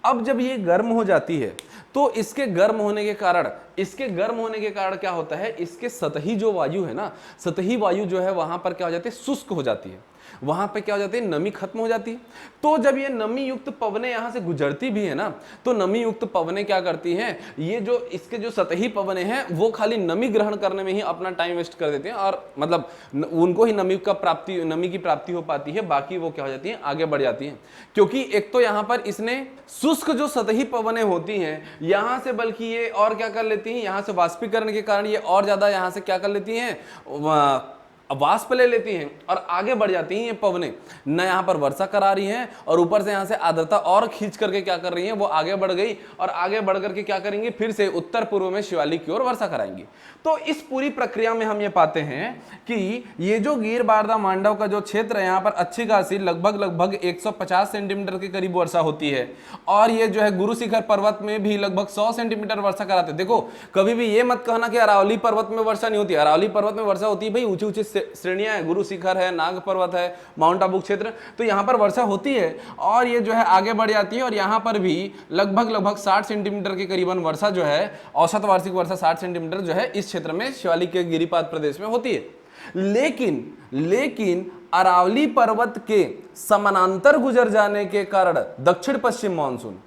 अब जब ये गर्म हो जाती है तो इसके गर्म होने के कारण क्या होता है? इसके सतही जो वायु है ना, सतही वायु जो है वहां पर क्या हो जाती है? शुष्क हो जाती है। वहां पे क्या हो जाती है? नमी खत्म हो जाती है। तो जब ये नमी युक्त पवनें यहां से गुजरती भी है ना, तो नमी युक्त पवनें क्या करती हैं? ये जो इसके जो सतही पवनें हैं वो खाली नमी ग्रहण करने में ही अपना टाइम वेस्ट कर देते हैं और मतलब उनको ही नमी की प्राप्ति हो पाती है, बाकी वो क्या हो जाती है? आगे बढ़ जाती है। क्योंकि एक तो यहां पर इसने शुष्क जो सतही पवनें होती हैं यहां से, बल्कि ये और क्या कर लेती हैं? यहां से वाष्पीकरण के कारण ये और ज्यादा यहां से क्या कर लेती हैं? वाष्प ले लेती हैं और आगे बढ़ जाती हैं ये पवनें, न यहाँ पर वर्षा करा रही हैं और ऊपर से यहाँ से आर्द्रता और खींच करके क्या कर रही हैं, वो आगे बढ़ गई और आगे बढ़ करके क्या करेंगी, फिर से उत्तर पूर्व में शिवालिक की ओर वर्षा कराएंगी। तो इस पूरी प्रक्रिया में हम ये पाते हैं कि ये जो गिर बारदा मांडव का जो क्षेत्र है, यहाँ पर अच्छी खासी लगभग 150 सेंटीमीटर के करीब वर्षा होती है और ये जो है गुरु शिखर पर्वत में भी लगभग 100 सेंटीमीटर वर्षा कराते हैं। देखो कभी भी ये मत कहना कि अरावली पर्वत में वर्षा नहीं होती, अरावली पर्वत में वर्षा होती है भाई, ऊंची ऊंची श्रेणियां है, गुरु शिखर है, नाग पर्वत है, माउंट आबू क्षेत्र, तो यहाँ पर वर्षा होती है और ये जो है आगे बढ़ जाती है और यहाँ पर भी लगभग 60 सेंटीमीटर के करीबन वर्षा जो है, औसत वार्षिक वर्षा 60 सेंटीमीटर जो है इस क्षेत्र में शिवालिक के गिरिपाद प्रदेश में होती है। लेकिन अरावली पर्वत के समानांतर गुजर जाने के कारण दक्षिण पश्चिम मानसून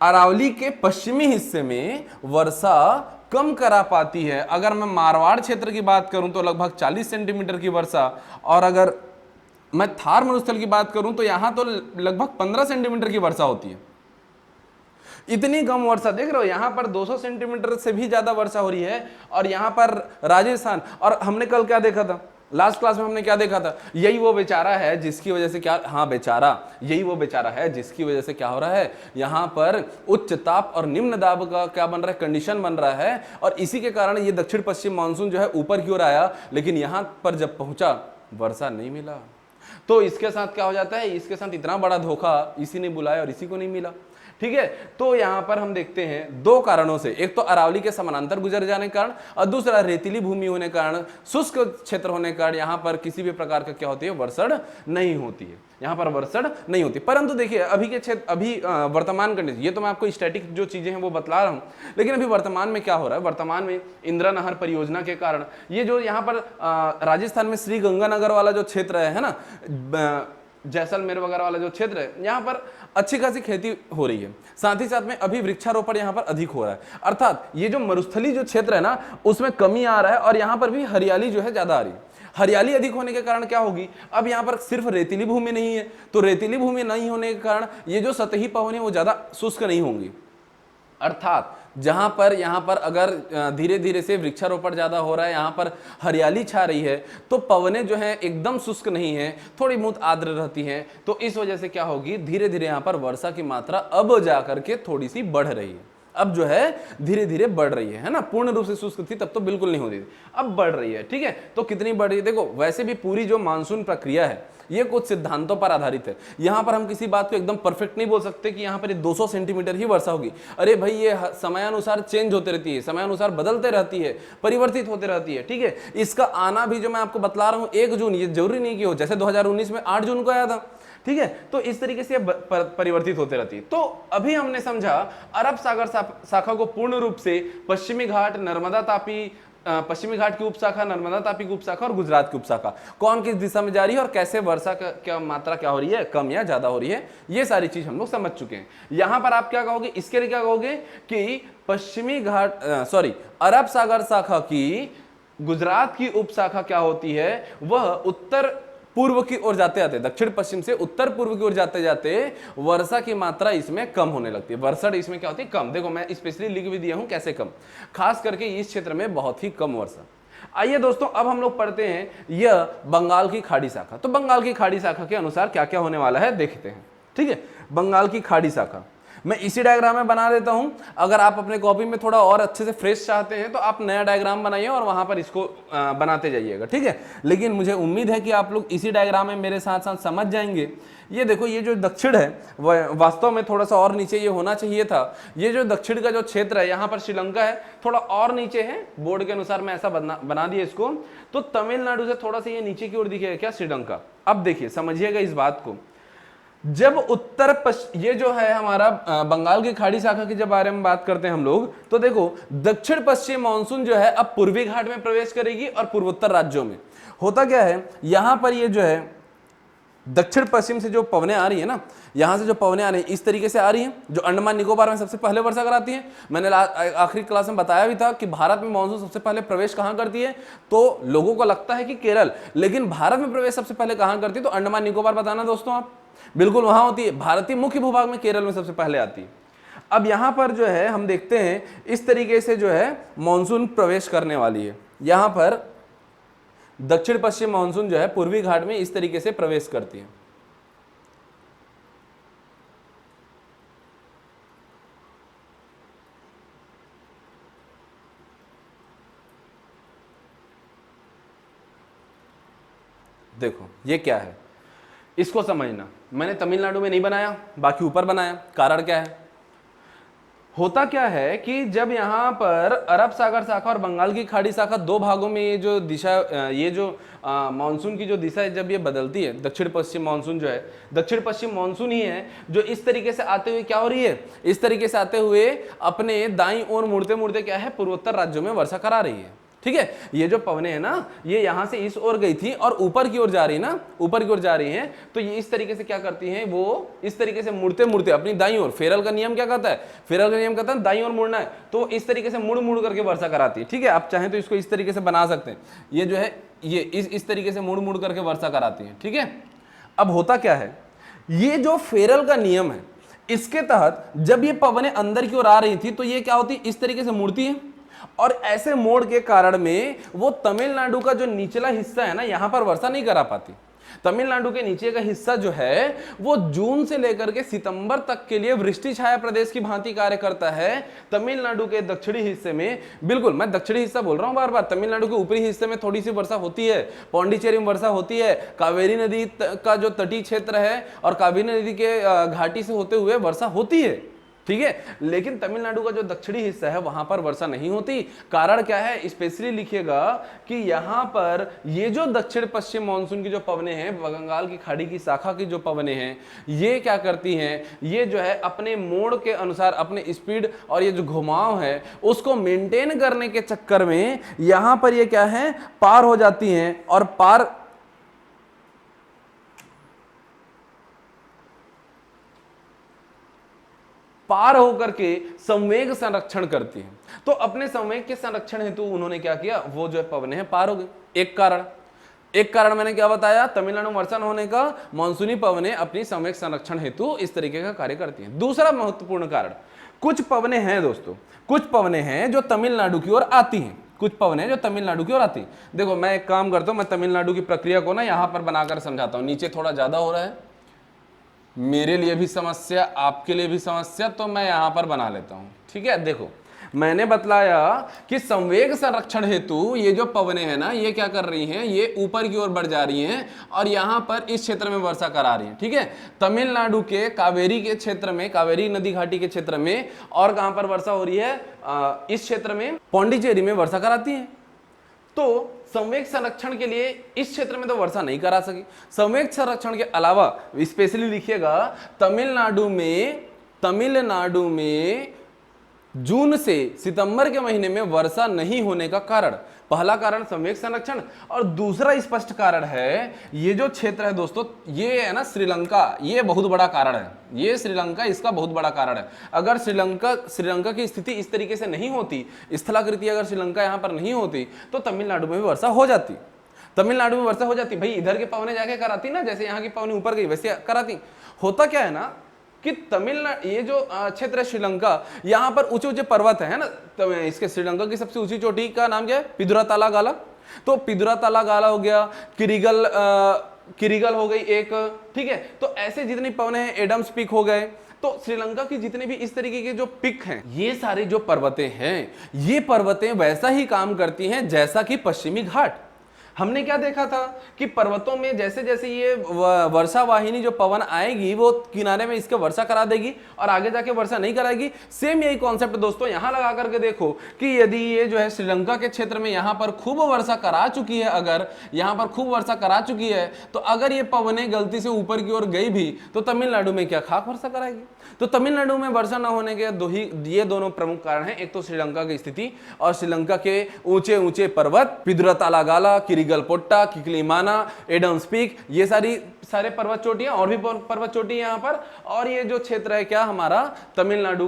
अरावली के पश्चिमी हिस्से में वर्षा कम करा पाती है। अगर मैं मारवाड़ क्षेत्र की बात करूं तो लगभग 40 सेंटीमीटर की वर्षा, और अगर मैं थार मरुस्थल की बात करूं तो यहां तो लगभग 15 सेंटीमीटर की वर्षा होती है। इतनी कम वर्षा, देख रहे हो यहां पर 200 सेंटीमीटर से भी ज्यादा वर्षा हो रही है और यहां पर राजस्थान, और हमने कल क्या देखा था, लास्ट क्लास में हमने क्या देखा था, यही वो बेचारा है जिसकी वजह से क्या, हाँ बेचारा, यही वो बेचारा है जिसकी वजह से क्या हो रहा है, यहाँ पर उच्च ताप और निम्न दाब का क्या बन रहा है, कंडीशन बन रहा है और इसी के कारण ये दक्षिण पश्चिम मानसून जो है ऊपर की ओर आया, लेकिन यहाँ पर जब पहुंचा वर्षा नहीं मिला। तो इसके साथ क्या हो जाता है, इसके साथ इतना बड़ा धोखा, इसी ने बुलाया और इसी को नहीं मिला। ठीक है, तो यहां पर हम देखते हैं दो कारणों से, एक तो अरावली के समानांतर गुजर जाने के कारण और दूसरा रेतीली भूमि होने के कारण, शुष्क क्षेत्र होने के कारण यहां पर किसी भी प्रकार का क्या होती है, वर्षण नहीं होती है, यहां पर वर्षण नहीं होती। परंतु देखिए अभी के क्षेत्र, अभी वर्तमान कंडीशन, ये तो मैं आपको स्टैटिक जो चीजें हैं वो बतला रहा हूं, लेकिन अभी वर्तमान में क्या हो रहा है, वर्तमान में इंदिरा नहर परियोजना के कारण ये जो यहाँ पर राजस्थान में श्री गंगानगर वाला जो क्षेत्र है ना, जैसलमेर वगैरह वाला जो क्षेत्र है, यहाँ पर अच्छी खासी खेती हो रही है, साथ ही साथ में अभी वृक्षारोपण यहाँ पर अधिक हो रहा है, अर्थात ये जो मरुस्थली जो क्षेत्र है ना उसमें कमी आ रहा है और यहाँ पर भी हरियाली जो है ज्यादा आ रही है। हरियाली अधिक होने के कारण क्या होगी, अब यहाँ पर सिर्फ रेतीली भूमि नहीं है, तो रेतीली भूमि नहीं होने के कारण ये जो सतही पवन है वो ज्यादा शुष्क नहीं होंगी, अर्थात जहां पर यहाँ पर अगर धीरे धीरे से वृक्षारोपण ज्यादा हो रहा है, यहाँ पर हरियाली छा रही है, तो पवनें जो है एकदम शुष्क नहीं है, थोड़ी बहुत आर्द्र रहती हैं, तो इस वजह से क्या होगी, धीरे धीरे यहाँ पर वर्षा की मात्रा अब जाकर के थोड़ी सी बढ़ रही है, अब जो है धीरे धीरे बढ़ रही है ना, पूर्ण रूप से शुष्क थी तब तो बिल्कुल नहीं होती थी, अब बढ़ रही है। ठीक है, तो कितनी बढ़ रही है, देखो वैसे भी पूरी जो मानसून प्रक्रिया है ये कुछ सिद्धांतों पर आधारित है, यहां पर हम किसी बात को एकदम परफेक्ट नहीं बोल सकते कि यहां पर 200 सेंटीमीटर ही वर्षा होगी। अरे भाई ये समयानुसार चेंज होते रहती है, समयानुसार बदलते रहती है, परिवर्तित होते रहती है। ठीक है, इसका आना भी जो मैं आपको बतला रहा हूं 1 जून, ये जरूरी नहीं कि हो, जैसे 2019 में 8 जून को आया था। ठीक है, तो इस तरीके से परिवर्तित होते रहती है। तो अभी हमने समझा अरब सागर शाखा को पूर्ण रूप से पश्चिमी घाट, नर्मदा तापी, पश्चिमी घाट की उपशाखा, नर्मदा तापी की उपशाखा और गुजरात की उपशाखा कौन किस दिशा में जा रही है और कैसे वर्षा का क्या मात्रा क्या हो रही है, कम या ज्यादा हो रही है, ये सारी चीज हम लोग समझ चुके हैं। यहां पर आप क्या कहोगे, इसके लिए क्या कहोगे कि पश्चिमी घाट अरब सागर शाखा की गुजरात की उपशाखा क्या होती है, वह उत्तर पूर्व की ओर जाते जाते, दक्षिण पश्चिम से उत्तर पूर्व की ओर जाते जाते वर्षा की मात्रा इसमें कम होने लगती है। वर्षा इसमें क्या होती है, कम। देखो मैं स्पेशली लिख भी दिया हूं कैसे कम, खास करके इस क्षेत्र में बहुत ही कम वर्षा। आइए दोस्तों अब हम लोग पढ़ते हैं यह बंगाल की खाड़ी शाखा। तो बंगाल की खाड़ी शाखा के अनुसार क्या क्या होने वाला है देखते हैं। ठीक है, बंगाल की खाड़ी शाखा मैं इसी डायग्राम में बना देता हूं। अगर आप अपने कॉपी में थोड़ा और अच्छे से फ्रेश चाहते हैं तो आप नया डायग्राम बनाइए और वहां पर इसको बनाते जाइएगा। ठीक है, लेकिन मुझे उम्मीद है कि आप लोग इसी डायग्राम में मेरे साथ साथ समझ जाएंगे। ये देखो, ये जो दक्षिण है वह वास्तव में थोड़ा सा और नीचे ये होना चाहिए था। ये जो दक्षिण का जो क्षेत्र है, यहाँ पर श्रीलंका है, थोड़ा और नीचे है, बोर्ड के अनुसार मैं ऐसा बना दिया इसको। तो तमिलनाडु से थोड़ा सा ये नीचे की ओर दिखेगा क्या, श्रीलंका। अब देखिए समझिएगा इस बात को, जब उत्तर पश्चिम, ये जो है हमारा बंगाल की खाड़ी शाखा की जब बारे में बात करते हैं हम लोग, तो देखो दक्षिण पश्चिम मानसून जो है अब पूर्वी घाट में प्रवेश करेगी और पूर्वोत्तर राज्यों में। होता क्या है, यहां पर ये जो है दक्षिण पश्चिम से जो पवनें आ रही है ना, यहां से जो पवनें आ रही है इस तरीके से आ रही हैं, जो अंडमान निकोबार में सबसे पहले वर्षा कराती है। मैंने आखिरी क्लास में बताया भी था कि भारत में मानसून सबसे पहले प्रवेश कहां करती है, तो लोगों को लगता है कि केरल, लेकिन भारत में प्रवेश सबसे पहले कहां करती है, तो अंडमान निकोबार। बताना दोस्तों आप, बिल्कुल वहां होती है। भारतीय मुख्य भूभाग में केरल में सबसे पहले आती है। अब यहां पर जो है हम देखते हैं इस तरीके से जो है मानसून प्रवेश करने वाली है। यहां पर दक्षिण पश्चिम मानसून जो है पूर्वी घाट में इस तरीके से प्रवेश करती है। देखो ये क्या है, इसको समझना। मैंने तमिलनाडु में नहीं बनाया, बाकी ऊपर बनाया। कारण क्या है, होता क्या है कि जब यहां पर अरब सागर शाखा और बंगाल की खाड़ी शाखा दो भागों में ये जो दिशा, ये जो मानसून की जो दिशा है जब ये बदलती है, दक्षिण पश्चिम मानसून जो है, दक्षिण पश्चिम मानसून ही है जो इस तरीके से आते हुए क्या हो रही है, इस तरीके से आते हुए अपने दाईं ओर मुड़ते मुड़ते क्या है, पूर्वोत्तर राज्यों में वर्षा करा रही है। ठीक है, ये जो पवने हैं ना, ये यहां से इस ओर गई थी और ऊपर की ओर जा रही है ना, ऊपर की ओर जा रही हैं, तो ये इस तरीके से क्या करती हैं, वो इस तरीके से मुड़ते मुड़ते अपनी दाईं ओर, फेरल का नियम क्या कहता है, फेरल का नियम कहता है दाईं ओर मुड़ना है, तो इस तरीके से मुड़ मुड़ करके वर्षा कराती है। ठीक है, आप चाहें तो इसको इस तरीके से बना सकते हैं, ये जो है ये इस तरीके से मुड़ मुड़ करके वर्षा कराती है। ठीक है, अब होता क्या है, ये जो फेरल का नियम है इसके तहत जब ये पवने अंदर की ओर आ रही थी तो ये क्या होती, इस तरीके से मुड़ती है, और ऐसे मोड़ के कारण में वो तमिलनाडु का जो निचला हिस्सा है ना, यहां पर वर्षा नहीं करा पाती। तमिलनाडु के नीचे का हिस्सा जो है वो जून से लेकर के सितंबर तक के लिए वृष्टि छाया प्रदेश की भांति कार्य करता है। तमिलनाडु के दक्षिणी हिस्से में, बिल्कुल मैं दक्षिणी हिस्सा बोल रहा हूं बार बार, तमिलनाडु के ऊपरी हिस्से में थोड़ी सी वर्षा होती है, पौंडीचेरी में वर्षा होती है, कावेरी नदी का जो तटीय क्षेत्र है और कावेरी नदी के घाटी से होते हुए वर्षा होती है। ठीक है, लेकिन तमिलनाडु का जो दक्षिणी हिस्सा है वहां पर वर्षा नहीं होती। कारण क्या है, स्पेशली लिखिएगा कि यहां पर ये जो दक्षिण पश्चिम मानसून की जो पवने हैं, बंगाल की खाड़ी की शाखा की जो पवने हैं, ये क्या करती हैं, ये जो है अपने मोड़ के अनुसार अपने स्पीड और ये जो घुमाव है उसको मेंटेन करने के चक्कर में यहां पर ये क्या है, पार हो जाती हैं, और पार होकर के संवेग संरक्षण करती है। तो अपने संवेग के संरक्षण हेतु उन्होंने क्या किया, वो जो पवने हैं पार हो गए। एक कारण मैंने क्या बताया, तमिलनाडु में वर्षा न होने का, मानसूनी पवने अपनी संवेग संरक्षण हेतु इस तरीके का कार्य करती हैं। दूसरा महत्वपूर्ण कारण, कुछ पवने हैं दोस्तों, कुछ पवने हैं जो तमिलनाडु की ओर आती हैं, कुछ पवने जो तमिलनाडु की ओर आती। देखो मैं एक काम करता हूं, मैं तमिलनाडु की प्रक्रिया को ना यहां पर बनाकर समझाता हूं। नीचे थोड़ा ज्यादा हो रहा है, मेरे लिए भी समस्या, आपके लिए भी समस्या, तो मैं यहां पर बना लेता हूं। ठीक है, देखो मैंने बतलाया कि संवेग संरक्षण हेतु ये जो पवने हैं ना, ये क्या कर रही हैं, ये ऊपर की ओर बढ़ जा रही हैं और यहां पर इस क्षेत्र में वर्षा करा रही हैं। ठीक है, तमिलनाडु के कावेरी के क्षेत्र में, कावेरी नदी घाटी के क्षेत्र में, और कहां पर वर्षा हो रही है, इस क्षेत्र में पौंडीचेरी में वर्षा कराती है। तो संवेग संरक्षण के लिए इस क्षेत्र में तो वर्षा नहीं करा सकी। संवेग संरक्षण के अलावा स्पेशली लिखिएगा, तमिलनाडु में जून से सितंबर के महीने में वर्षा नहीं होने का कारण, पहला कारण संवेग संरक्षण, और दूसरा स्पष्ट कारण है ये जो क्षेत्र है दोस्तों, ये है ना श्रीलंका, ये बहुत बड़ा कारण है, ये श्रीलंका इसका बहुत बड़ा कारण है। अगर श्रीलंका की स्थिति इस तरीके से नहीं होती, स्थलाकृति अगर श्रीलंका यहां पर नहीं होती, तो तमिलनाडु में भी वर्षा हो जाती, तमिलनाडु में वर्षा हो जाती। भाई इधर के पवने जाके कराती ना, जैसे यहाँ की पवने ऊपर गई वैसे कराती। होता क्या है ना कि तमिलनाडु, ये जो क्षेत्र है श्रीलंका, यहाँ पर ऊंचे ऊंचे पर्वत है ना, तो इसके श्रीलंका की सबसे ऊंची चोटी का नाम क्या है, पिदुरा तालागाला। तो पिदुरा तालागाला हो गया, किरिगल हो गई एक। ठीक है, तो ऐसे जितनी पवने हैं, एडम्स पीक हो गए। तो श्रीलंका की जितने भी इस तरीके के जो पिक हैं, ये सारी जो पर्वतें हैं, ये पर्वतें वैसा ही काम करती हैं जैसा कि पश्चिमी घाट। हमने क्या देखा था कि पर्वतों में जैसे जैसे ये वर्षा वाहिनी जो पवन आएगी वो किनारे में इसके वर्षा करा देगी और आगे जाके वर्षा नहीं कराएगी। सेम यही कॉन्सेप्ट दोस्तों यहां लगा करके देखो कि यदि ये जो है श्रीलंका के क्षेत्र में यहां पर खूब वर्षा करा चुकी है, अगर यहां पर खूब वर्षा करा चुकी है, तो अगर ये पवनें गलती से ऊपर की ओर गई भी तो तमिलनाडु में क्या खाक वर्षा कराएगी। तो तमिलनाडु में वर्षा न होने के ये दोनों प्रमुख कारण हैं। एक तो श्रीलंका की स्थिति और श्रीलंका के ऊंचे ऊंचे पर्वत, पिदुरा तालागाला, किरिगलपोट्टा, किकलिमाना, एडम्स पीक, ये सारे पर्वत चोटियां और भी पर्वत चोटी यहाँ पर। और ये जो क्षेत्र है क्या हमारा तमिलनाडु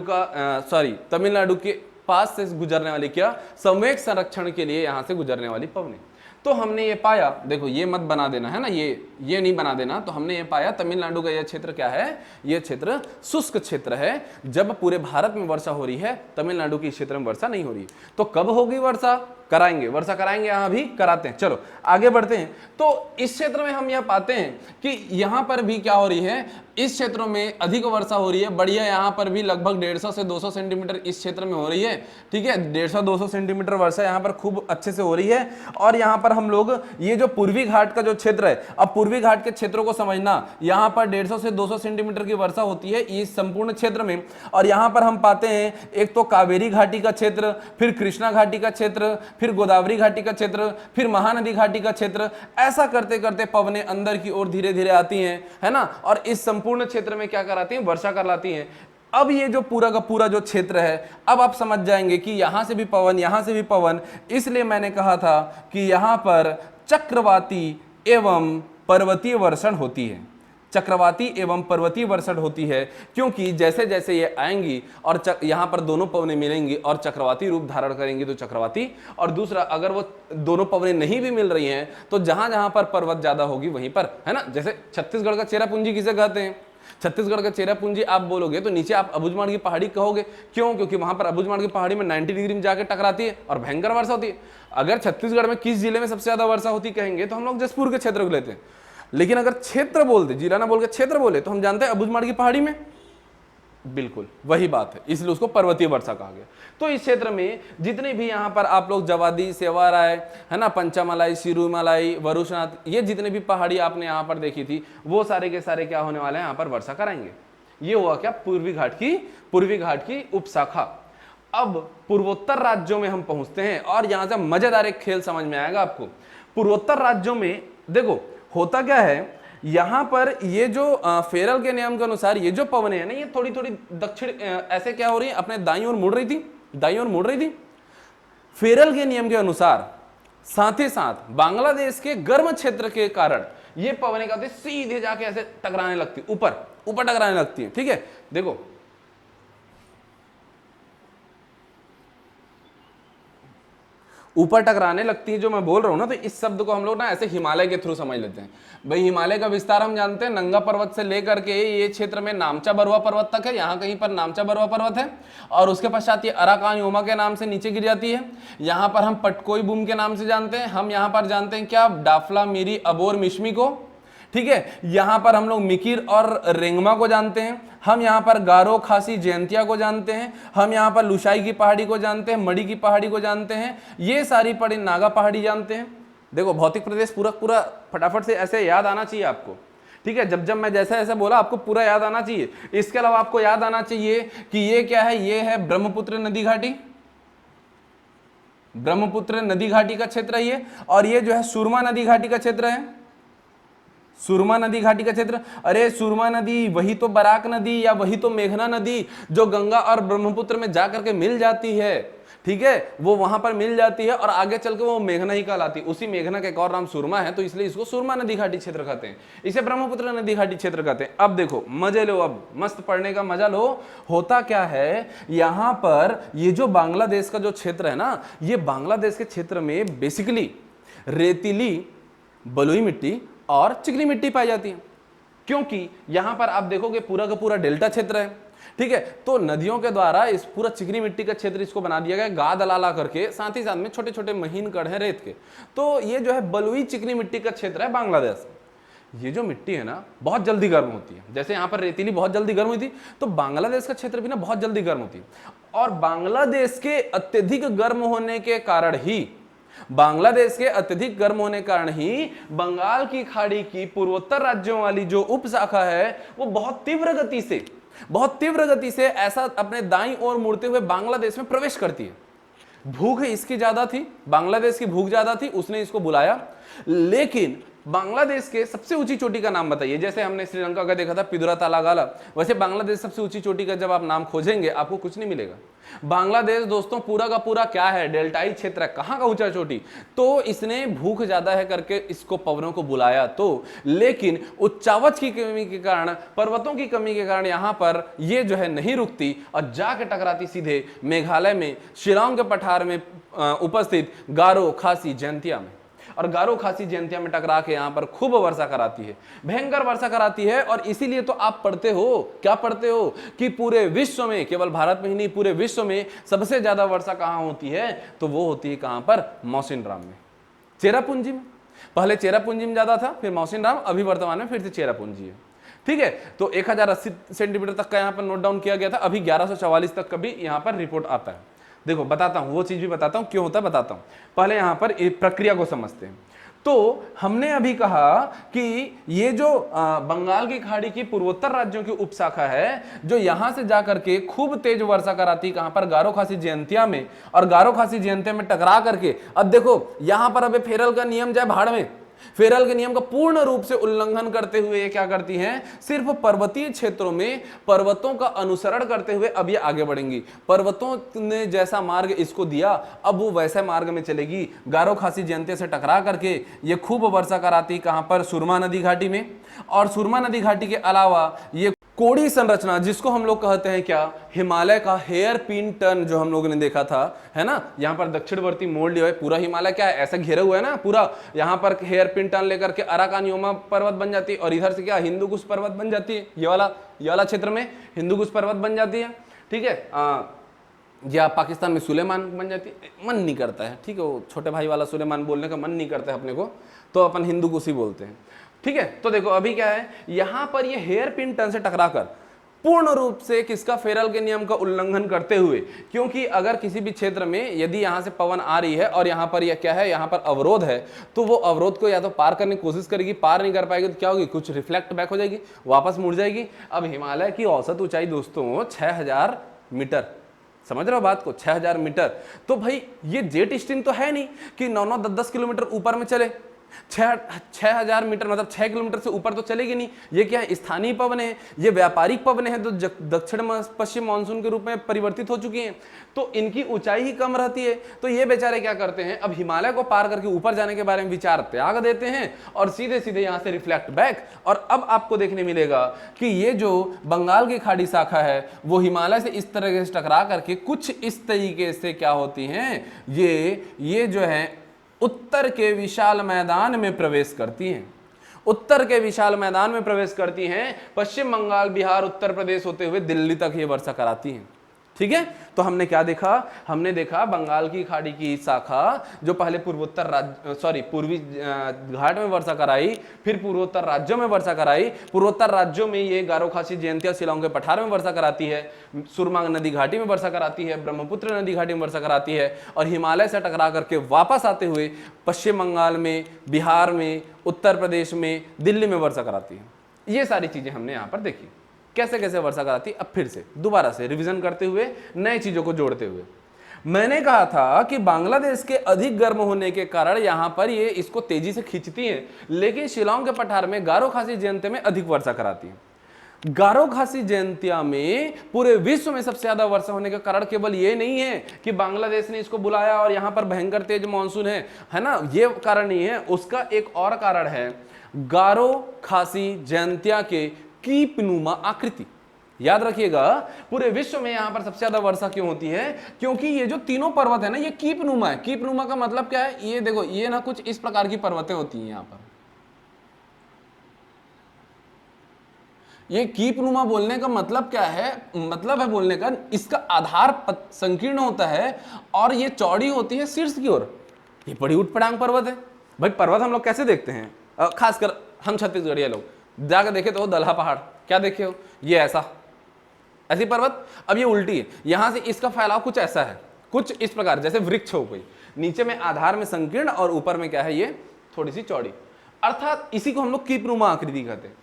के पास से गुजरने वाली क्या संवेग संरक्षण के लिए यहाँ से गुजरने वाली पवनें। तो हमने ये पाया, देखो ये मत बना देना है ना, ये नहीं बना देना। तो हमने ये पाया तमिलनाडु का यह क्षेत्र क्या है, यह क्षेत्र शुष्क क्षेत्र है। जब पूरे भारत में वर्षा हो रही है, तमिलनाडु के क्षेत्र में वर्षा नहीं हो रही। तो कब होगी वर्षा, कराएंगे, वर्षा कराएंगे, यहां भी कराते हैं। चलो आगे बढ़ते हैं। तो इस क्षेत्र में हम यह पाते हैं कि यहां पर भी क्या हो रही है, इस क्षेत्रों में अधिक वर्षा हो रही है, बढ़िया। यहां पर भी लगभग 150 से 200 सेंटीमीटर इस क्षेत्र में हो रही है, ठीक है। 150-200 सेंटीमीटर वर्षा यहां पर खूब अच्छे से हो रही है। और यहां पर हम लोग ये जो पूर्वी घाट का जो क्षेत्र है, अब पूर्वी घाट के क्षेत्रों को समझना, यहां पर 150 से 200 सेंटीमीटर की वर्षा होती है इस संपूर्ण क्षेत्र में। और यहां पर हम पाते हैं एक तो कावेरी घाटी का क्षेत्र, फिर कृष्णा घाटी का क्षेत्र, फिर गोदावरी घाटी का क्षेत्र, फिर महानदी घाटी का क्षेत्र। ऐसा करते करते पवने अंदर की ओर धीरे धीरे आती हैं, है ना, और इस संपूर्ण क्षेत्र में क्या कराती हैं, वर्षा कर लाती हैं। अब ये जो पूरा का पूरा जो क्षेत्र है, अब आप समझ जाएंगे कि यहां से भी पवन, यहां से भी पवन, इसलिए मैंने कहा था कि यहां पर चक्रवाती एवं पर्वतीय वर्षण होती है। चक्रवाती एवं पर्वतीय वर्षण होती है क्योंकि जैसे जैसे ये आएंगी और यहां पर दोनों पवनें मिलेंगी और चक्रवाती रूप धारण करेंगी तो चक्रवाती, और दूसरा अगर वो दोनों पवनें नहीं भी मिल रही हैं तो जहां जहां पर पर्वत ज्यादा होगी वहीं पर, है ना, जैसे छत्तीसगढ़ का चेरापूंजी किसे कहते हैं, छत्तीसगढ़ का चेरापूंजी आप बोलोगे तो नीचे आप अबुझमाड़ की पहाड़ी कहोगे, क्यों, क्योंकि वहां पर अबुझमाड़ की पहाड़ी में 90 डिग्री में जाके टकराती है और भयंकर वर्षा होती है। अगर छत्तीसगढ़ में किस जिले में सबसे ज्यादा वर्षा होती कहेंगे तो हम लोग जसपुर के क्षेत्र को लेते हैं, लेकिन अगर क्षेत्र बोलते, जिला ना बोल के क्षेत्र बोले, तो हम जानते हैं अबुझमाड़ की पहाड़ी में, बिल्कुल वही बात है, इसलिए उसको पर्वतीय वर्षा कहा गया। तो इस क्षेत्र में जितने भी यहाँ पर आप लोग जवादी, सेवाराय, है ना, पंचामलाई, सिरूमलाई, वरुषनाथ, ये जितने भी पहाड़ी आपने यहाँ पर देखी थी, वो सारे के सारे क्या होने वाले हैं, यहाँ पर वर्षा कराएंगे। ये हुआ क्या, पूर्वी घाट की उपशाखा। अब पूर्वोत्तर राज्यों में हम पहुंचते हैं और यहां से मजेदार एक खेल समझ में आएगा आपको। पूर्वोत्तर राज्यों में देखो होता क्या है, यहां पर ये जो फेरल के नियम के अनुसार ये जो पवनें हैं ना, ये थोड़ी थोड़ी दक्षिण ऐसे क्या हो रही है, अपने दाईं ओर मुड़ रही थी फेरल के नियम के अनुसार। साथ ही साथ बांग्लादेश के गर्म क्षेत्र के कारण ये पवनें क्या होती है, सीधे जाके ऐसे टकराने लगती, ऊपर टकराने लगती है, ठीक है। देखो ऊपर टकराने लगती है जो मैं बोल रहा हूं ना, तो इस शब्द को हम लोग ना ऐसे हिमालय के थ्रू समझ लेते हैं। भाई हिमालय का विस्तार हम जानते हैं, नंगा पर्वत से लेकर के ये क्षेत्र में नामचा बरुआ पर्वत तक है, यहाँ कहीं पर नामचा बरुआ पर्वत है, और उसके पश्चात ये अराकान योमा के नाम से नीचे गिर जाती है। यहाँ पर हम पटकोई बूम के नाम से जानते हैं, हम यहाँ पर जानते हैं क्या, डाफला, मीरी, अबोर, मिश्मी को, ठीक है। यहां पर हम लोग मिकिर और रेंगमा को जानते हैं, हम यहां पर गारो, खासी, जयंतिया को जानते हैं, हम यहां पर लुशाई की पहाड़ी को जानते हैं, मड़ी की पहाड़ी को जानते हैं, ये सारी पहाड़ी, नागा पहाड़ी जानते हैं। देखो भौतिक प्रदेश पूरा फटाफट से ऐसे याद आना चाहिए आपको, ठीक है। जब मैं जैसा ऐसा बोला आपको पूरा याद आना चाहिए। इसके अलावा आपको याद आना चाहिए कि ये क्या है, ये है ब्रह्मपुत्र नदी घाटी, ब्रह्मपुत्र नदी घाटी का क्षेत्र है ये, और ये जो है सुरमा नदी घाटी का क्षेत्र है, सुरमा नदी घाटी का क्षेत्र। अरे सुरमा नदी वही तो बराक नदी या वही तो मेघना नदी जो गंगा और ब्रह्मपुत्र में जाकर के मिल जाती है, ठीक है, वो वहां पर मिल जाती है और आगे चल के वो मेघना ही कहलाती है। उसी मेघना का एक और नाम सुरमा है, तो इसलिए इसको सुरमा नदी घाटी क्षेत्र कहते हैं, इसे ब्रह्मपुत्र नदी घाटी क्षेत्र कहते हैं। अब देखो मजे लो, अब मस्त पढ़ने का मजा लो। होता क्या है, यहां पर ये जो बांग्लादेश का जो क्षेत्र है ना, ये बांग्लादेश के क्षेत्र में बेसिकली रेतीली, बलुई मिट्टी और चिकनी मिट्टी पाई जाती है, क्योंकि यहां पर आप देखोगे पूरा का पूरा डेल्टा क्षेत्र है, ठीक है। तो नदियों के द्वारा इस पूरा चिकनी मिट्टी का क्षेत्र इसको बना दिया गया गा दलाला करके, साथ ही साथ में छोटे छोटे महीन कण हैं रेत के। तो ये जो है बलुई चिकनी मिट्टी का क्षेत्र है बांग्लादेश। ये जो मिट्टी है ना बहुत जल्दी गर्म होती है, जैसे यहाँ पर रेतीली बहुत जल्दी गर्म हुई थी, तो बांग्लादेश का क्षेत्र भी ना बहुत जल्दी गर्म होती है। और बांग्लादेश के अत्यधिक गर्म होने के कारण ही बंगाल की खाड़ी की पूर्वोत्तर राज्यों वाली जो उपशाखा है वो बहुत तीव्र गति से ऐसा अपने दाईं ओर मुड़ते हुए बांग्लादेश में प्रवेश करती है। भूख इसकी ज्यादा थी, बांग्लादेश की भूख ज्यादा थी, उसने इसको बुलाया। लेकिन बांग्लादेश के सबसे ऊंची चोटी का नाम बताइए। जैसे हमने श्रीलंका का देखा था पिदुरा तालागाला, वैसे बांग्लादेश सबसे ऊंची चोटी का जब आप नाम खोजेंगे आपको कुछ नहीं मिलेगा। बांग्लादेश दोस्तों पूरा का पूरा क्या है, डेल्टाई क्षेत्र है। कहां का ऊंचा चोटी, तो इसने भूख ज्यादा है करके इसको पवनों को बुलाया तो, लेकिन उच्चावच की कमी के कारण, पर्वतों की कमी के कारण यहां पर ये जो है नहीं रुकती और जाके टकराती सीधे मेघालय में शिलांग के पठार में उपस्थित गारो, खासी, जयंतिया में। और गारो खासी जयंतिया में टकरा के यहाँ पर खूब वर्षा कराती है, भयंकर वर्षा कराती है। और इसीलिए तो आप पढ़ते हो, क्या पढ़ते हो कि पूरे विश्व में, केवल भारत में ही नहीं पूरे विश्व में सबसे ज्यादा वर्षा कहाँ होती है, तो वो होती है कहाँ पर, मौसिनराम में, चेरापूंजी में। पहले चेरापूंजी में ज्यादा था, फिर मौसिनराम, अभी वर्तमान में फिर से चेरापूंजी है। ठीक है, तो 1080 सेंटीमीटर तक का यहाँ पर नोट डाउन किया गया था, अभी 1144 तक का भी यहाँ पर रिपोर्ट आता है। देखो बताता हूँ, वो चीज भी बताता हूँ क्यों होता है, बताता हूँ। पहले यहाँ पर प्रक्रिया को समझते हैं। तो हमने अभी कहा कि ये जो बंगाल की खाड़ी की पूर्वोत्तर राज्यों की उपशाखा है, जो यहां से जाकर के खूब तेज वर्षा कराती कहां पर, गारो खासी जयंतिया में, और गारो खासी जयंतिया में टकरा करके, अब देखो यहां पर अब फेरल का नियम जाए भाड़ में, फेरल के नियम का पूर्ण रूप से उल्लंघन करते हुए ये क्या करती हैं, सिर्फ पर्वतीय क्षेत्रों में पर्वतों का अनुसरण करते हुए अब ये आगे बढ़ेंगी। पर्वतों ने जैसा मार्ग इसको दिया, अब वो वैसे मार्ग में चलेगी। गारो खासी जयंतिया से टकरा करके ये खूब वर्षा कराती कहां पर, सुरमा नदी घाटी में। और सुरमा नदी घाटी के अलावा ये कोड़ी संरचना, जिसको हम लोग कहते हैं क्या, हिमालय का हेयर पिन टर्न, जो हम लोगों ने देखा था, है ना, यहाँ पर दक्षिणवर्ती मोड़ लिया है, पूरा हिमालय क्या है, ऐसे घेरे हुआ है ना पूरा, यहाँ पर हेयर पिन टर्न लेकर के अराकानियोमा पर्वत बन जाती है, और इधर से क्या, हिंदू कुश पर्वत बन जाती है, ये वाला क्षेत्र में हिंदू कुश पर्वत बन जाती है। ठीक है, या पाकिस्तान में सुलेमान बन जाती है, मन नहीं करता है, ठीक है, वो छोटे भाई वाला सुलेमान बोलने का मन नहीं करता है अपने को, तो अपन हिंदू कुश ही बोलते हैं। ठीक है, तो देखो अभी क्या है, यहां पर ये हेयर पिन टर्न से टकराकर पूर्ण रूप से किसका, फेरल के नियम का उल्लंघन करते हुए, क्योंकि अगर किसी भी क्षेत्र में यदि यहां से पवन आ रही है और यहां पर यह क्या है, यहां पर अवरोध है, तो वो अवरोध को या तो पार करने की कोशिश करेगी, पार नहीं कर पाएगी तो क्या होगी, कुछ रिफ्लेक्ट बैक हो जाएगी, वापस मुड़ जाएगी। अब हिमालय की औसत ऊंचाई दोस्तों 6000 मीटर, समझ रहे हो बात को, 6000 मीटर। तो भाई ये जेट स्ट्रीम तो है नहीं कि 9-9, 10-10 किलोमीटर ऊपर में चले, 6000 मीटर मतलब 6 किलोमीटर से ऊपर तो चलेगी नहीं। ये क्या है, स्थानीय पवन है, ये व्यापारिक पवन है, तो दक्षिण पश्चिम मानसून के रूप में परिवर्तित हो चुकी हैं, तो इनकी ऊंचाई ही कम रहती है। तो ये बेचारे क्या करते हैं, अब हिमालय को पार करके ऊपर जाने के बारे में विचार त्याग देते हैं और सीधे सीधे यहां से रिफ्लेक्ट बैक। और अब आपको देखने मिलेगा कि ये जो बंगाल की खाड़ी शाखा है वो हिमालय से इस तरह से टकरा करके कुछ इस तरीके से क्या होती हैं, ये जो है उत्तर के विशाल मैदान में प्रवेश करती हैं, उत्तर के विशाल मैदान में प्रवेश करती हैं, पश्चिम बंगाल, बिहार, उत्तर प्रदेश होते हुए दिल्ली तक ये वर्षा कराती हैं। ठीक है, तो हमने क्या देखा, हमने देखा बंगाल की खाड़ी की शाखा जो पहले पूर्वोत्तर राज्य पूर्वी घाट में वर्षा कराई, फिर पूर्वोत्तर राज्यों में वर्षा कराई, पूर्वोत्तर राज्यों में ये गारो खासी जयंतिया शिलांग के पठार में वर्षा कराती है, सुरमा नदी घाटी में वर्षा कराती है, ब्रह्मपुत्र नदी घाटी में वर्षा कराती है, और हिमालय से टकरा करके वापस आते हुए पश्चिम बंगाल में, बिहार में, उत्तर प्रदेश में, दिल्ली में वर्षा कराती है। ये सारी चीजें हमने यहाँ पर देखी, कैसे कैसे वर्षा कराती। अब फिर से दोबारा से रिवीजन करते हुए, नए चीजों को जोड़ते हुए, मैंने कहा था कि बांग्लादेश के अधिक गर्म होने के कारण यहां पर ये इसको तेजी से खींचती है, लेकिन शिलांग के पठार में गारो खासी जयंतिया में अधिक वर्षा कराती है। गारो खासी जयंतिया में पूरे विश्व में सबसे ज्यादा वर्षा होने का कारण केवल ये नहीं है कि बांग्लादेश ने इसको बुलाया और यहां पर भयंकर तेज मानसून है ना, ये कारण नहीं है। उसका एक और कारण है गारो खासी जयंतिया के कीपनुमा आकृति। याद रखिएगा, पूरे विश्व में यहां पर सबसे ज्यादा वर्षा क्यों होती है, क्योंकि ये जो तीनों पर्वत है ना, ये कीपनुमा है। कीपनुमा का मतलब क्या है, ये देखो, ये ना कुछ इस प्रकार की पर्वतें होती हैं यहां पर। ये कीपनुमा बोलने का मतलब क्या है, मतलब है बोलने का, इसका आधार संकीर्ण होता है और ये चौड़ी होती है शीर्ष की ओर। ये बड़ी उठपटांग पर्वत है। भाई पर्वत हम लोग कैसे देखते हैं, खासकर हम छत्तीसगढ़िया लोग, जाकर देखे तो दलहा पहाड़, क्या देखे हो, ये ऐसी पर्वत। अब ये उल्टी है, यहां से इसका फैलाव कुछ ऐसा है, कुछ इस प्रकार, जैसे वृक्ष हो कोई, नीचे में आधार में संकीर्ण और ऊपर में क्या है, ये थोड़ी सी चौड़ी, अर्थात इसी को हम लोग कीपनुमा आकृति कहते हैं।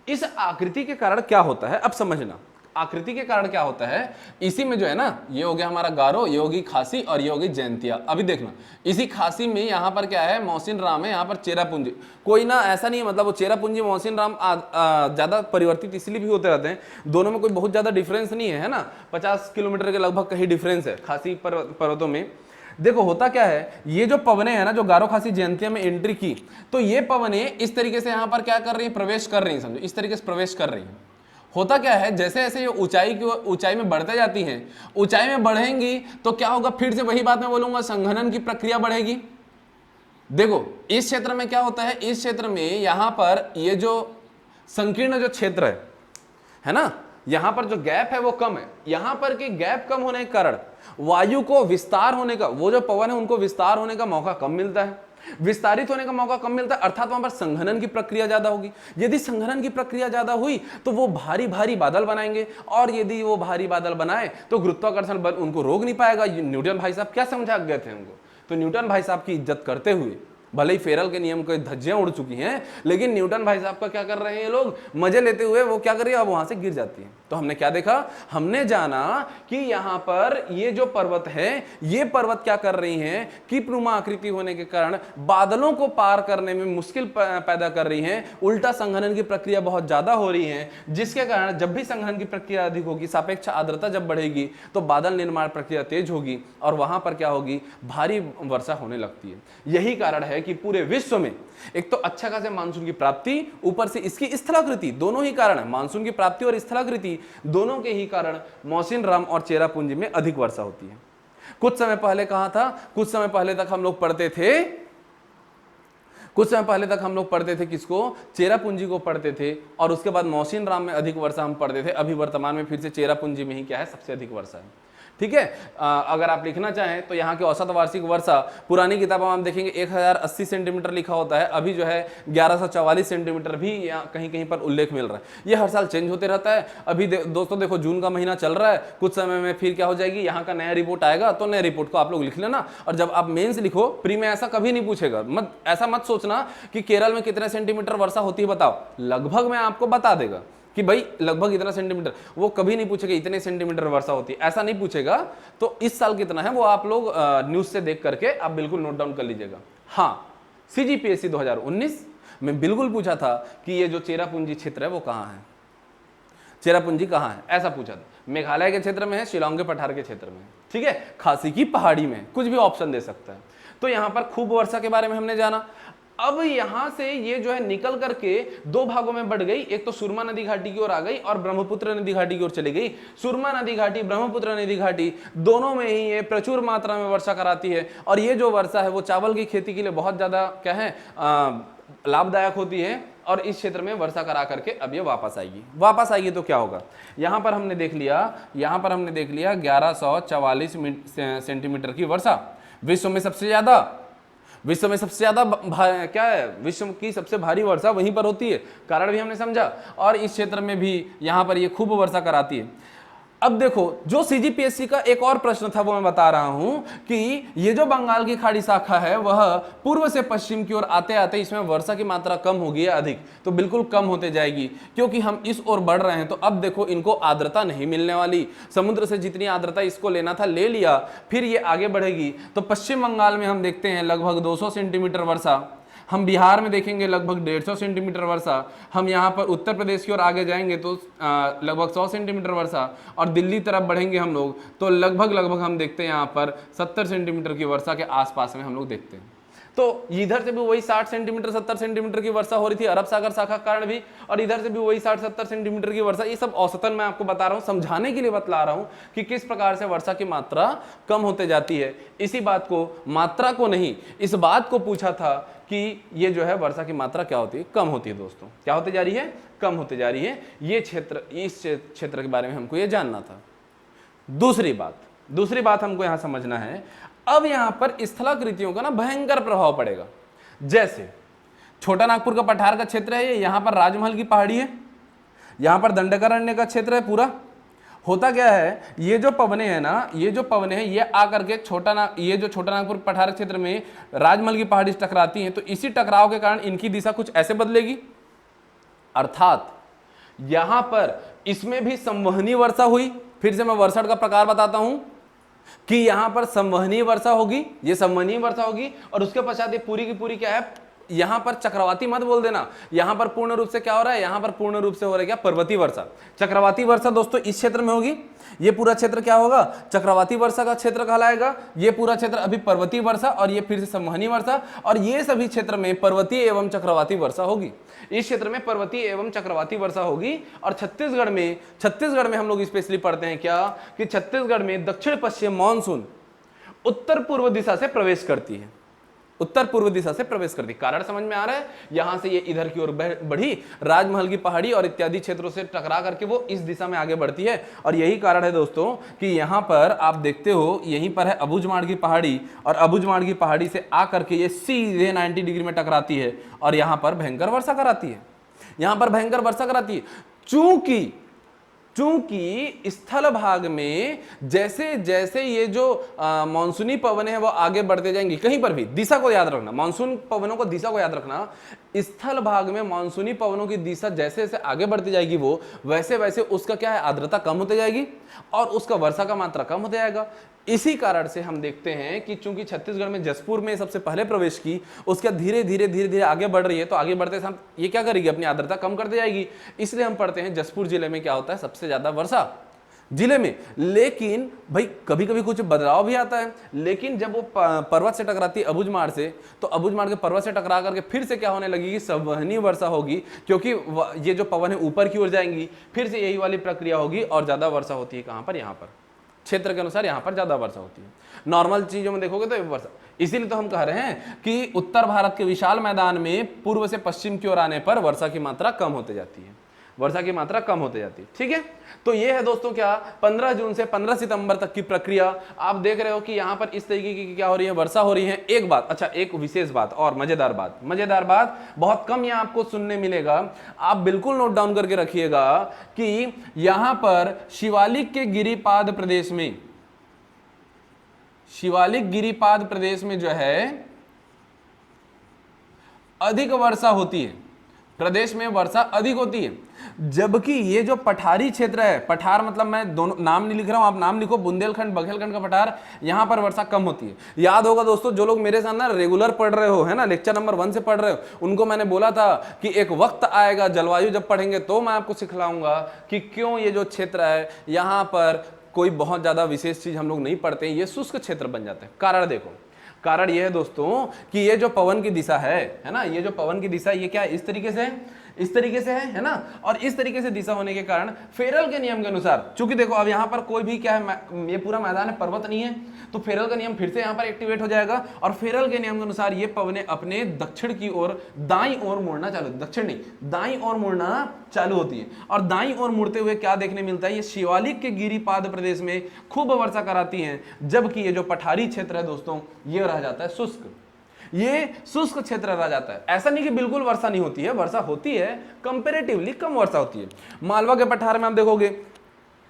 इस आकृति के कारण क्या होता है, अब समझना, आकृति के कारण क्या होता है, इसी में जो है ना, ये हो गया हमारा गारो, ये होगी खासी और ये होगी जयंतिया। अभी देखना, इसी खासी में यहाँ पर क्या है, मौसिनराम है, यहाँ पर चेरापूंजी। कोई ना ऐसा नहीं है, मतलब वो चेरापूंजी मौसिनराम ज्यादा परिवर्तित इसलिए भी होते रहते हैं, दोनों में कोई बहुत ज्यादा डिफरेंस नहीं है ना, 50 किलोमीटर के लगभग कहीं डिफरेंस है खासी पर्वतों में। देखो होता क्या है, ये जो पवने हैं ना, जो गारो खासी जयंतिया में एंट्री की, तो ये पवने इस तरीके से यहाँ पर क्या कर रही है, प्रवेश कर रही है, समझो इस तरीके से प्रवेश कर रही है। होता क्या है, जैसे जैसे ये ऊंचाई में बढ़ते जाती हैं, ऊंचाई में बढ़ेंगी तो क्या होगा, फिर से वही बात मैं बोलूंगा, संघनन की प्रक्रिया बढ़ेगी। देखो इस क्षेत्र में क्या होता है, इस क्षेत्र में यहां पर ये जो संकीर्ण जो क्षेत्र है ना, यहां पर जो गैप है वो कम है। यहां पर के गैप कम होने के कारण वायु को विस्तार होने का, वो जो पवन है उनको विस्तार होने का मौका कम मिलता है, विस्तारित होने का मौका कम मिलता है, अर्थात वहां पर संघनन की प्रक्रिया ज्यादा होगी। यदि संघनन की प्रक्रिया ज्यादा हुई तो वो भारी भारी बादल बनाएंगे, और यदि वो भारी बादल बनाए तो गुरुत्वाकर्षण बल उनको रोक नहीं पाएगा। न्यूटन भाई साहब क्या समझा गए थे उनको, तो न्यूटन भाई साहब की इज्जत करते हुए, भले ही फेरल के नियम को धज्जियां उड़ चुकी हैं, लेकिन न्यूटन भाई साहब का क्या कर रहे हैं ये लोग, मजे लेते हुए वो क्या कर रही है, अब वहां से गिर जाती है। तो हमने क्या देखा, हमने जाना कि यहां पर ये जो पर्वत है, ये पर्वत क्या कर रही हैं कि प्लूमा आकृति होने के कारण बादलों को पार करने में मुश्किल पैदा कर रही हैं। उल्टा संघनन की प्रक्रिया बहुत ज्यादा हो रही है, जिसके कारण जब भी संघनन की प्रक्रिया अधिक होगी, सापेक्ष आर्द्रता जब बढ़ेगी तो बादल निर्माण प्रक्रिया तेज होगी, और वहां पर क्या होगी, भारी वर्षा होने लगती है। यही कारण है कि पूरे विश्व में एक तो अच्छा खासा मानसून की प्राप्ति, ऊपर से इसकी स्थलाकृति, दोनों ही कारण है, मानसून की प्राप्ति और स्थलाकृति दोनों के ही कारण मौसिनराम और चेरापूंजी में अधिक वर्षा होती है। कुछ समय पहले कहा था, कुछ समय पहले तक हम लोग पढ़ते थे किसको, चेरापूंजी को पढ़ते थे, और उसके बाद मौसिनराम में अधिक वर्षा हम पढ़ते थे। अभी वर्तमान में फिर से चेरापूंजी में ही क्या है, सबसे अधिक वर्षा है। ठीक है, अगर आप लिखना चाहें तो यहाँ की औसत वार्षिक वर्षा पुरानी किताबों में आप देखेंगे 1080 सेंटीमीटर लिखा होता है, अभी जो है 1144 सेंटीमीटर भी यहाँ कहीं कहीं पर उल्लेख मिल रहा है। ये हर साल चेंज होते रहता है। अभी दोस्तों देखो जून का महीना चल रहा है, कुछ समय में फिर क्या हो जाएगी, यहाँ का नया रिपोर्ट आएगा, तो नए रिपोर्ट को आप लोग लिख लेना। और जब आप मेन्स लिखो, प्री में ऐसा कभी नहीं पूछेगा, ऐसा मत सोचना कि केरल में कितने सेंटीमीटर वर्षा होती है बताओ, लगभग मैं आपको बता देगा कि भाई लगभग इतना सेंटीमीटर, वो कभी नहीं पूछेगा इतने सेंटीमीटर वर्षा होती है, ऐसा नहीं पूछेगा। तो इस साल कितना है वो आप लोग न्यूज से देख करके आप बिल्कुल नोट डाउन कर लीजिएगा। हाँ, सीजीपीएससी 2019 में बिल्कुल पूछा था कि ये जो चेरापूंजी क्षेत्र है वो कहाँ है, चेरापूंजी कहाँ है, ऐसा पूछा था। मेघालय के क्षेत्र में है, शिलोंग के पठार के क्षेत्र में, ठीक है, खासी की पहाड़ी में, कुछ भी ऑप्शन दे सकता है। तो यहाँ पर खूब वर्षा के बारे में हमने जाना। अब यहां से ये जो है निकल करके दो भागों में बढ़ गई, एक तो सुरमा नदी घाटी की ओर आ गई और ब्रह्मपुत्र नदी घाटी की ओर चली गई। सुरमा नदी घाटी, ब्रह्मपुत्र नदी घाटी दोनों में ही ये प्रचुर मात्रा में वर्षा कराती है, और ये जो वर्षा है वो चावल की खेती के लिए बहुत ज्यादा क्या है, लाभदायक होती है। और इस क्षेत्र में वर्षा करा करके अब ये वापस आएगी तो क्या होगा, यहां पर हमने देख लिया 1144 सेंटीमीटर की वर्षा, विश्व में सबसे ज्यादा क्या है, विश्व की सबसे भारी वर्षा वहीं पर होती है, कारण भी हमने समझा। और इस क्षेत्र में भी यहां पर ये खूब वर्षा कराती है। अब देखो जो सीजीपीएससी का एक और प्रश्न था वो मैं बता रहा हूं कि ये जो बंगाल की खाड़ी शाखा है वह पूर्व से पश्चिम की ओर आते आते इसमें वर्षा की मात्रा कम होगी या अधिक, तो बिल्कुल कम होते जाएगी, क्योंकि हम इस ओर बढ़ रहे हैं। तो अब देखो इनको आर्द्रता नहीं मिलने वाली, समुद्र से जितनी आर्द्रता इसको लेना था ले लिया, फिर ये आगे बढ़ेगी। तो पश्चिम बंगाल में हम देखते हैं लगभग 200 सेंटीमीटर वर्षा, हम बिहार में देखेंगे लगभग 150 सेंटीमीटर वर्षा, हम यहाँ पर उत्तर प्रदेश की ओर आगे जाएंगे तो लगभग 100 सेंटीमीटर वर्षा, और दिल्ली तरफ बढ़ेंगे हम लोग तो लगभग हम देखते हैं यहाँ पर 70 सेंटीमीटर की वर्षा के आसपास में हम लोग देखते हैं। तो इधर से भी वही 60 सेंटीमीटर 70 सेंटीमीटर की वर्षा हो रही थी अरब सागर शाखा के कारण भी, और इधर से भी वही 60-70 सेंटीमीटर की वर्षा। ये सब औसतन मैं आपको बता रहा हूँ, समझाने के लिए बतला रहा हूँ कि किस प्रकार से वर्षा की मात्रा कम होते जाती है। इसी बात को, मात्रा को नहीं, इस बात को पूछा था कि ये जो है वर्षा की मात्रा क्या होती है, कम होती है। दोस्तों क्या होती जा रही है, कम होती जा रही है। ये क्षेत्र, इस क्षेत्र के बारे में हमको ये जानना था। दूसरी बात हमको यहां समझना है, अब यहां पर स्थलाकृतियों का ना भयंकर प्रभाव पड़ेगा। जैसे छोटा नागपुर का पठार का क्षेत्र है, यहां पर राजमहल की पहाड़ी है, यहां पर दंडकारण्य का क्षेत्र है पूरा। होता क्या है, ये जो पवने हैं ये आकर के ये जो छोटा नागपुर पठार क्षेत्र में राजमहल की पहाड़ी टकराती हैं, तो इसी टकराव के कारण इनकी दिशा कुछ ऐसे बदलेगी, अर्थात यहां पर इसमें भी संवहनी वर्षा हुई। फिर से मैं वर्षा का प्रकार बताता हूं कि यहां पर संवहनीय वर्षा होगी, ये संवहनीय वर्षा होगी, और उसके पश्चात ये पूरी की पूरी क्या है, यहां पर चक्रवाती मत बोल देना, यहां पर पूर्ण रूप से क्या हो रहा है, यहां पर पूर्ण रूप से हो रहा है क्या, पर्वतीय वर्षा। चक्रवाती वर्षा दोस्तों इस क्षेत्र में होगी, ये पूरा क्षेत्र क्या होगा, चक्रवाती वर्षा का क्षेत्र कहलाएगा। ये पूरा क्षेत्र अभी पर्वतीय वर्षा, और ये फिर से संवहनीय वर्षा, और ये सभी क्षेत्र में पर्वतीय एवं चक्रवाती वर्षा होगी। इस क्षेत्र में पर्वतीय एवं चक्रवाती वर्षा होगी। और छत्तीसगढ़ में हम लोग स्पेशली पढ़ते हैं क्या, कि छत्तीसगढ़ में दक्षिण पश्चिम मानसून उत्तर पूर्व दिशा से प्रवेश करती है। उत्तर पूर्व दिशा से प्रवेश करती। कारण समझ में आ रहा है, यहां से ये इधर की ओर बढ़ी, राजमहल की पहाड़ी और इत्यादि क्षेत्रों से टकरा करके वो इस दिशा में आगे बढ़ती है। और यही कारण है दोस्तों कि यहां पर आप देखते हो, यहीं पर है अबुझमाड़ की पहाड़ी, और अबुझमाड़ की पहाड़ी से आकर के ये सीधे 90 डिग्री में टकराती है और यहां पर भयंकर वर्षा कराती है, यहां पर भयंकर वर्षा कराती है। चूंकि स्थल भाग में जैसे जैसे ये जो मानसूनी पवन है वो आगे बढ़ते जाएंगे, कहीं पर भी दिशा को याद रखना, मानसून पवनों को दिशा को याद रखना, स्थल भाग में मानसूनी पवनों की दिशा जैसे जैसे आगे बढ़ती जाएगी वो वैसे वैसे उसका क्या है, आर्द्रता कम होती जाएगी और उसका वर्षा का मात्रा कम होता जाएगा। इसी कारण से हम देखते हैं कि चूंकि छत्तीसगढ़ में जसपुर में सबसे पहले प्रवेश की, उसके धीरे धीरे आगे बढ़ रही है, तो आगे बढ़ते साथ ये क्या करेगी, अपनी आर्द्रता कम करते जाएगी। इसलिए हम पढ़ते हैं जसपुर जिले में क्या होता है, सबसे ज्यादा वर्षा जिले में। लेकिन भाई कभी कभी कुछ बदलाव भी आता है, लेकिन जब वो पर्वत से टकराती है अबुझमाड़ से, तो अबुझमाड़ के पर्वत से टकरा करके फिर से क्या होने लगेगी, संवहनीय वर्षा होगी, क्योंकि ये जो पवन है ऊपर की ओर जाएंगी, फिर से यही वाली प्रक्रिया होगी और ज्यादा वर्षा होती है। कहां पर, यहां पर क्षेत्र के अनुसार यहां पर ज्यादा वर्षा होती है। नॉर्मल चीजों में देखोगे तो वर्षा, इसीलिए तो हम कह रहे हैं कि उत्तर भारत के विशाल मैदान में पूर्व से पश्चिम की ओर आने पर वर्षा की मात्रा कम होती जाती है, वर्षा की मात्रा कम होती जाती है। ठीक है, तो ये है दोस्तों क्या 15 जून से 15 सितंबर तक की प्रक्रिया। आप देख रहे हो कि यहां पर इस तरीके की क्या हो रही है, वर्षा हो रही है। एक बात, अच्छा एक विशेष बात और मजेदार बात बहुत कम यहां आपको सुनने मिलेगा, आप बिल्कुल नोट डाउन करके रखिएगा कि यहां पर शिवालिक के गिरिपाद प्रदेश में, शिवालिक गिरिपाद प्रदेश में जो है अधिक वर्षा होती है, प्रदेश में वर्षा अधिक होती है। जबकि ये जो पठारी क्षेत्र है, पठार मतलब मैं दोनों नाम नहीं लिख रहा हूं, आप नाम लिखो, बुंदेलखंड बघेलखंड का पठार, यहां पर वर्षा कम होती है। याद होगा दोस्तों, जो लोग मेरे साथ ना रेगुलर पढ़ रहे हो, है ना, लेक्चर नंबर 1 से पढ़ रहे हो, उनको मैंने बोला था कि एक वक्त आएगा जलवायु जब पढ़ेंगे तो मैं आपको सिखलाऊंगा कि क्यों ये जो क्षेत्र है यहां पर कोई बहुत ज्यादा विशेष चीज हम लोग नहीं पढ़ते, ये शुष्क क्षेत्र बन जाते हैं। कारण देखो, कारण यह है दोस्तों कि ये जो पवन की दिशा है ना, ये जो पवन की दिशा, ये क्या इस तरीके से है ना, और इस तरीके से दिशा होने के कारण फेरल के नियम के अनुसार, चूंकि देखो अब यहां पर कोई भी क्या है, ये पूरा मैदान है, पर्वत नहीं है, तो फेरल का नियम फिर से यहां पर एक्टिवेट हो जाएगा और फेरल के नियम के अनुसार ये पवने अपने दक्षिण की ओर, दाईं ओर मुड़ना चालू, दक्षिण नहीं दाईं ओर मुड़ना चालू होती है। और दाईं ओर मुड़ते हुए क्या देखने मिलता है, ये शिवालिक के गिरिपाद प्रदेश में खूब वर्षा कराती है, जबकि ये जो पठारी क्षेत्र है दोस्तों ये रह जाता है शुष्क, ये शुष्क क्षेत्र रह जाता है। ऐसा नहीं कि बिल्कुल वर्षा नहीं होती है, वर्षा होती है, कंपैरेटिवली कम वर्षा होती है। मालवा के पठार में आप देखोगे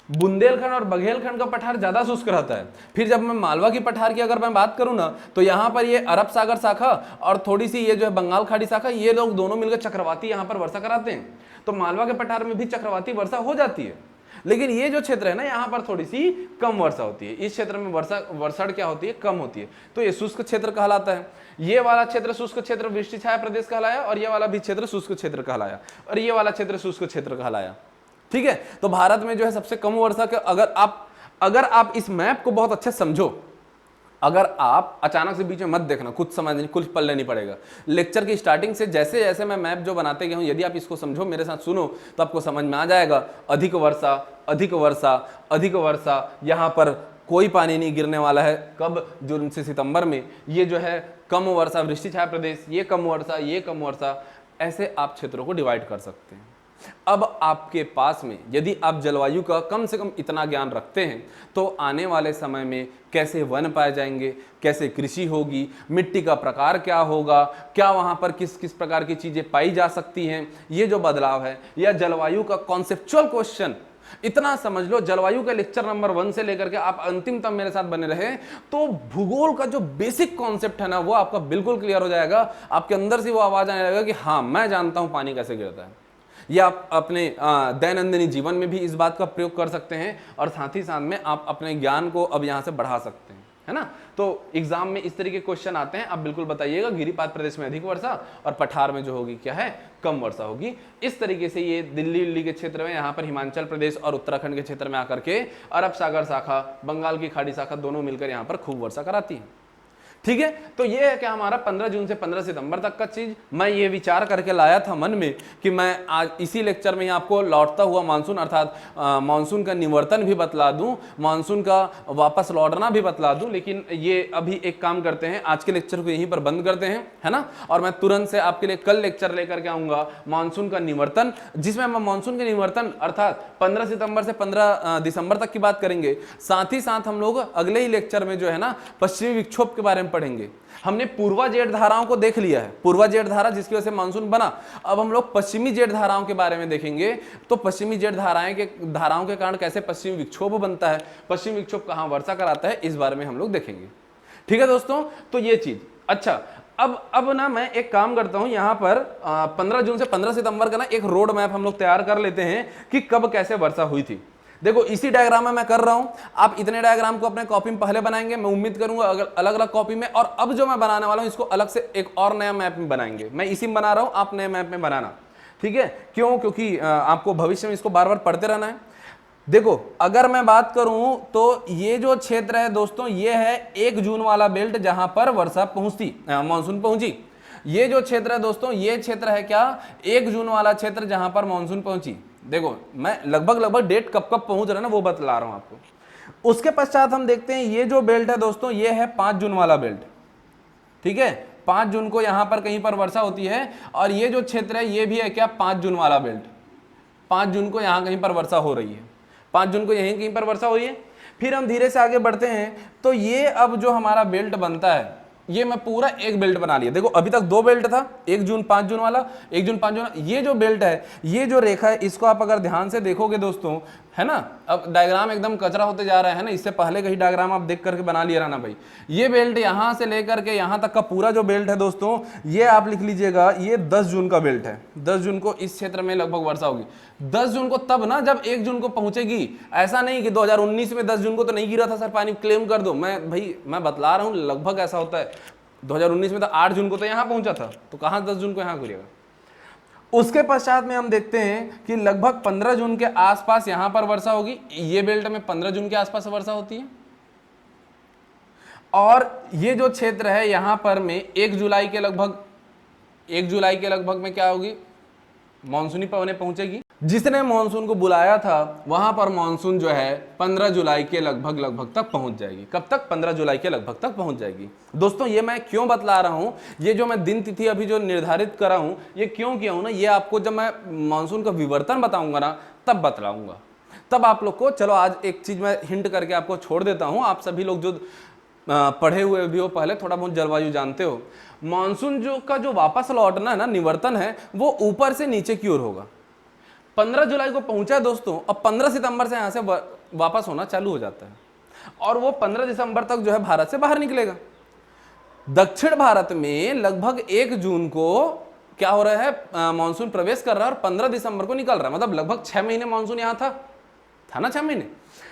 बुंदेलखंड और बघेलखंड का पठार ज्यादा शुष्क रहता है। फिर जब मैं मालवा की पठार की अगर मैं बात करूं ना, तो यहां पर ये अरब सागर शाखा और थोड़ी सी ये जो है बंगाल खाड़ी शाखा, ये लोग दोनों मिलकर चक्रवाती यहां पर वर्षा कराते हैं, तो मालवा के पठार में भी चक्रवाती वर्षा हो जाती है। लेकिन ये जो क्षेत्र है ना, यहाँ पर थोड़ी सी कम वर्षा होती है, इस क्षेत्र में वर्षा क्या होती है, कम होती है, तो ये शुष्क क्षेत्र कहलाता है। ये वाला क्षेत्र शुष्क क्षेत्र वृष्टि छाया प्रदेश कहलाया, और ये वाला भी क्षेत्र शुष्क क्षेत्र कहलाया, और ये वाला क्षेत्र शुष्क क्षेत्र कहलाया। ठीक है, तो भारत में जो है सबसे कम वर्षा के, अगर आप इस मैप को बहुत अच्छे समझो, अगर आप अचानक से बीच में मत देखना, कुछ समझ नहीं, कुछ पल्ले नहीं पड़ेगा, लेक्चर की स्टार्टिंग से जैसे जैसे मैं मैप जो बनाते गया हूं, यदि आप इसको समझो, मेरे साथ सुनो, तो आपको समझ में आ जाएगा। अधिक वर्षा, अधिक वर्षा, अधिक वर्षा, यहां पर कोई पानी नहीं गिरने वाला है, कब, जून से सितंबर में। ये जो है कम वर्षा वृष्टि छाया प्रदेश, ये कम वर्षा, ये कम वर्षा, ऐसे आप क्षेत्रों को डिवाइड कर सकते हैं। अब आपके पास में यदि आप जलवायु का कम से कम इतना ज्ञान रखते हैं, तो आने वाले समय में कैसे वन पाए जाएंगे, कैसे कृषि होगी, मिट्टी का प्रकार क्या होगा, क्या वहां पर किस किस प्रकार की चीजें पाई जा सकती हैं, ये जो बदलाव है, या जलवायु का कॉन्सेप्चुअल क्वेश्चन, इतना समझ लो। जलवायु के लेक्चर नंबर 1 से लेकर के आप अंतिम तक मेरे साथ बने रहे, तो भूगोल का जो बेसिक कॉन्सेप्ट है ना, वो आपका बिल्कुल क्लियर हो जाएगा। आपके अंदर से वो आवाज आने लगेगा कि हाँ, मैं जानता हूं पानी कैसे गिरता है। या आप अपने दैनंदिनी जीवन में भी इस बात का प्रयोग कर सकते हैं, और साथ ही साथ में आप अपने ज्ञान को अब यहां से बढ़ा सकते हैं, है ना। तो एग्जाम में इस तरीके के क्वेश्चन आते हैं, आप बिल्कुल बताइएगा। गिरिपाद प्रदेश में अधिक वर्षा और पठार में जो होगी क्या है, कम वर्षा होगी। इस तरीके से ये दिल्ली के क्षेत्र में, यहाँ पर हिमाचल प्रदेश और उत्तराखंड के क्षेत्र में आकर के अरब सागर शाखा, बंगाल की खाड़ी शाखा दोनों मिलकर यहाँ पर खूब वर्षा कराती है। ठीक है, तो ये है कि हमारा 15 जून से 15 सितंबर तक का चीज। मैं ये विचार करके लाया था मन में कि मैं आज इसी लेक्चर में आपको लौटता हुआ मानसून अर्थात मानसून का निवर्तन भी बतला दूं, मानसून का वापस लौटना भी बतला दूं। लेकिन ये अभी एक काम करते हैं, आज के लेक्चर को यहीं पर बंद करते हैं, है ना, और मैं तुरंत से आपके लिए कल लेक्चर लेकर के आऊंगा मानसून का निवर्तन, जिसमें हम मानसून के निवर्तन अर्थात 15 सितंबर से 15 दिसंबर तक की बात करेंगे। साथ ही साथ हम लोग अगले ही लेक्चर में जो है ना पश्चिमी विक्षोभ के बारे में पढ़ेंगे। हमने पूर्वा जेठ धाराओं को देख लिया है, पूर्वा जेठ धारा जिसकी वजह से मानसून बना। अब हम लोग पश्चिमी जेठ धाराओं के बारे में देखेंगे, तो पश्चिमी जेठ धाराओं के कारण कैसे पश्चिमी विक्षोभ बनता है, पश्चिमी विक्षोभ कहां वर्षा कराता है, इस बारे में हम लोग देखेंगे। ठीक है दोस्तों, तो ये चीज। अच्छा, अब ना मैं एक काम करता हूं, यहां पर 15 जून से 15 सितंबर का ना एक रोड मैप हम लोग तैयार कर लेते हैं कि कब कैसे वर्षा हुई थी। देखो इसी डायग्राम में मैं कर रहा हूं, आप इतने डायग्राम को अपने कॉपी में पहले बनाएंगे, मैं उम्मीद करूंगा अलग अलग कॉपी में, और अब जो मैं बनाने वाला हूं इसको अलग से एक और नया मैप में बनाएंगे। मैं इसी में बना रहा हूं, आप नए मैप में बनाना, ठीक है। क्यों? क्योंकि आपको भविष्य में इसको बार बार पढ़ते रहना है। देखो अगर मैं बात करूं तो ये जो क्षेत्र है दोस्तों, ये है 1 जून वाला बेल्ट जहां पर वर्षा पहुंचती, मानसून पहुंची। ये जो क्षेत्र है दोस्तों, ये क्षेत्र है क्या, 1 जून वाला क्षेत्र जहां पर मानसून पहुंची। देखो मैं लगभग डेट कब कब पहुंच रहा है ना वो बतला रहा हूं आपको। उसके पश्चात हम देखते हैं ये जो बेल्ट है दोस्तों, ये है 5 जून वाला बेल्ट, ठीक है। 5 जून को यहां पर कहीं पर वर्षा होती है, और ये जो क्षेत्र है ये भी है क्या, 5 जून वाला बेल्ट। 5 जून को यहां कहीं पर वर्षा हो रही है, 5 जून को यहीं कहीं पर वर्षा हुई है। फिर हम धीरे से आगे बढ़ते हैं, तो ये अब जो हमारा बेल्ट बनता है, ये मैं पूरा एक बेल्ट बना लिया। देखो अभी तक 2 बेल्ट था, 1 जून 5 जून वाला, 1 जून 5 जून। ये जो बेल्ट है, ये जो रेखा है, इसको आप अगर ध्यान से देखोगे दोस्तों, है ना, अब डायग्राम एकदम कचरा होते जा रहा है ना, इससे पहले कहीं डायग्राम आप देख करके बना लिया रहना भाई। ये बेल्ट यहां से लेकर के यहां तक का पूरा जो बेल्ट है दोस्तों, ये आप लिख लीजिएगा, ये 10 जून का बेल्ट है। 10 जून को इस क्षेत्र में लगभग वर्षा होगी। 10 जून को तब ना जब 1 जून को पहुंचेगी। ऐसा नहीं कि 2019 में 10 जून को तो नहीं गिरा था सर पानी, क्लेम कर दो। मैं बतला रहा हूं लगभग ऐसा होता है। 2019 में तो 8 जून को तो यहां पहुंचा था, तो कहां 10 जून को यहां गिरेगा। उसके पश्चात में हम देखते हैं कि लगभग 15 जून के आसपास यहां पर वर्षा होगी। ये बेल्ट में 15 जून के आसपास वर्षा होती है, और ये जो क्षेत्र है यहां पर में 1 जुलाई के लगभग में क्या होगी, मानसूनी पवनें पहुंचेगी। जिसने मानसून को बुलाया था वहां पर मानसून जो है 15 जुलाई के लगभग तक पहुंच जाएगी। कब तक? 15 जुलाई के लगभग तक पहुंच जाएगी। दोस्तों ये मैं क्यों बतला रहा हूं, ये जो मैं दिन तिथि अभी जो निर्धारित करा हूं, ये क्यों किया हूं ना, ये आपको जब मैं मानसून का विवर्तन बताऊंगा ना तब बतलाऊंगा, तब आप लोग को। चलो आज एक चीज मैं हिंट करके आपको छोड़ देता हूं। आप सभी लोग जो पढ़े हुए भी हो, पहले थोड़ा बहुत जलवायु जानते हो, मानसून का जो वापस लौटना है ना, निवर्तन है, वो ऊपर से नीचे की ओर होगा। 15 जुलाई को पहुंचा दोस्तों, अब 15 सितंबर से यहां से वापस होना चालू हो जाता है, और वो 15 दिसंबर तक जो है भारत से बाहर निकलेगा। दक्षिण भारत में लगभग 1 जून को क्या हो रहा है, मानसून प्रवेश कर रहा है, और 15 दिसंबर को निकल रहा है। मतलब लगभग 6 महीने मानसून यहां था ना, 6 महीने।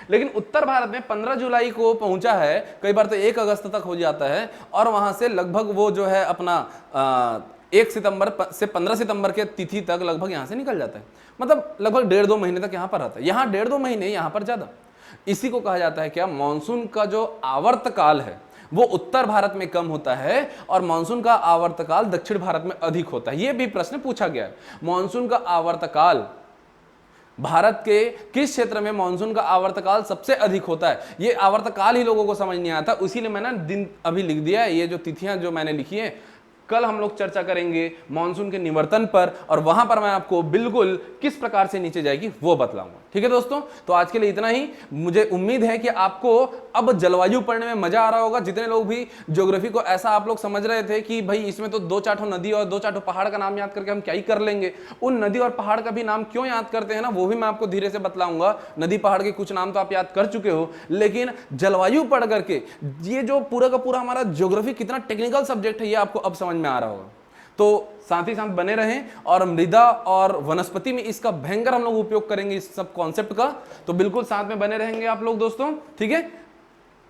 लेकिन उत्तर भारत में 15 जुलाई को पहुंचा है, कई बार तो 1 अगस्त तक हो जाता है, और वहां से लगभग वो जो है अपना 1 सितंबर से 15 सितंबर के तिथि तक लगभग यहां से निकल जाता है। मतलब लगभग 1.5-2 महीने तक यहां पर रहता है। यहां 1.5-2 महीने, यहां पर ज्यादा। इसी को कहा जाता है क्या, मानसून का जो आवर्तकाल है वो उत्तर भारत में कम होता है, और मानसून का आवर्तकाल दक्षिण भारत में अधिक होता है। यह भी प्रश्न पूछा गया है, मानसून का आवर्तकाल भारत के किस क्षेत्र में मानसून का आवर्तकाल सबसे अधिक होता है। ये आवर्तकाल ही लोगों को समझ नहीं आता, इसीलिए मैंने दिन अभी लिख दिया है। ये जो तिथियां जो मैंने लिखी है, कल हम लोग चर्चा करेंगे मानसून के निवर्तन पर, और वहां पर मैं आपको बिल्कुल किस प्रकार से नीचे जाएगी वो बतलाऊंगा। ठीक है दोस्तों, तो आज के लिए इतना ही। मुझे उम्मीद है कि आपको अब जलवायु पढ़ने में मजा आ रहा होगा। जितने लोग भी ज्योग्राफी को ऐसा आप लोग समझ रहे थे कि भाई इसमें तो 2-4 नदी और 2-4 पहाड़ का नाम याद करके हम क्या ही कर लेंगे, उन नदी और पहाड़ का भी नाम क्यों याद करते हैं ना, वो भी मैं आपको धीरे से बतलाऊंगा। नदी पहाड़ के कुछ नाम तो आप याद कर चुके हो, लेकिन जलवायु पढ़ करके ये जो पूरा का पूरा हमारा ज्योग्राफी कितना टेक्निकल सब्जेक्ट है, ये आपको अब समझ में आ रहा होगा। तो साथ ही साथ बने रहें, और मृदा और वनस्पति में इसका भयंकर हम लोग उपयोग करेंगे, इस सब कॉन्सेप्ट का। तो बिल्कुल साथ में बने रहेंगे आप लोग दोस्तों, ठीक है।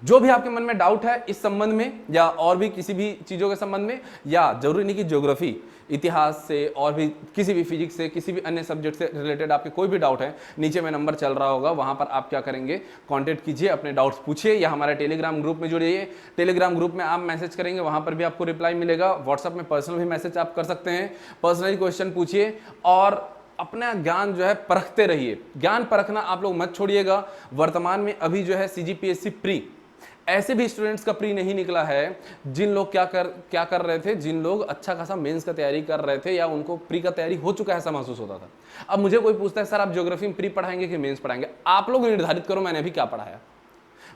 जो भी आपके मन में डाउट है इस संबंध में या और भी किसी भी चीज़ों के संबंध में, या जरूरी नहीं कि ज्योग्राफी, इतिहास से और भी किसी भी फिजिक्स से, किसी भी अन्य सब्जेक्ट से रिलेटेड आपके कोई भी डाउट है, नीचे में नंबर चल रहा होगा, वहां पर आप क्या करेंगे, कांटेक्ट कीजिए, अपने डाउट्स पूछिए, या हमारे टेलीग्राम ग्रुप में जुड़िए। टेलीग्राम ग्रुप में आप मैसेज करेंगे, वहां पर भी आपको रिप्लाई मिलेगा। व्हाट्सएप में पर्सनल भी मैसेज आप कर सकते हैं, पर्सनली क्वेश्चन पूछिए और अपना ज्ञान जो है परखते रहिए। ज्ञान परखना आप लोग मत छोड़िएगा। वर्तमान में अभी जो है सीजीपीएससी प्री, ऐसे भी स्टूडेंट्स का प्री नहीं निकला है जिन लोग क्या कर रहे थे, जिन लोग अच्छा खासा मेंस का तैयारी कर रहे थे या उनको प्री का तैयारी हो चुका है ऐसा महसूस होता था। अब मुझे कोई पूछता है सर आप ज्योग्राफी में प्री पढ़ाएंगे कि मेंस पढ़ाएंगे, आप लोग निर्धारित करो मैंने अभी क्या पढ़ाया।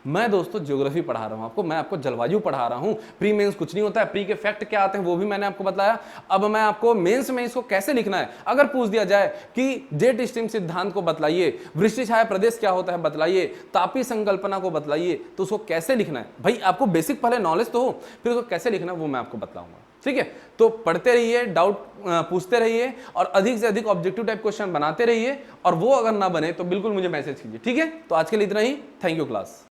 मैं दोस्तों ज्योग्राफी पढ़ा रहा हूं आपको, मैं आपको जलवायु पढ़ा रहा हूं। प्री मेंस कुछ नहीं होता है, प्री के फैक्ट क्या आते हैं वो भी मैंने आपको बताया। अब मैं आपको मेंस में इसको कैसे लिखना है, अगर पूछ दिया जाए कि जेट स्ट्रीम सिद्धांत को बतलाइए, वृष्टि छाया प्रदेश क्या होता है बतलाइए, तापी संकल्पना को बतलाइए, तो उसको कैसे लिखना है, भाई आपको बेसिक पहले नॉलेज तो हो, फिर उसको कैसे लिखना है वो मैं आपको बतलाऊंगा। ठीक है, तो पढ़ते रहिए, डाउट पूछते रहिए और अधिक से अधिक ऑब्जेक्टिव टाइप क्वेश्चन बनाते रहिए, और वो अगर ना बने तो बिल्कुल मुझे मैसेज कीजिए। ठीक है, तो आज के लिए इतना ही। Thank you class.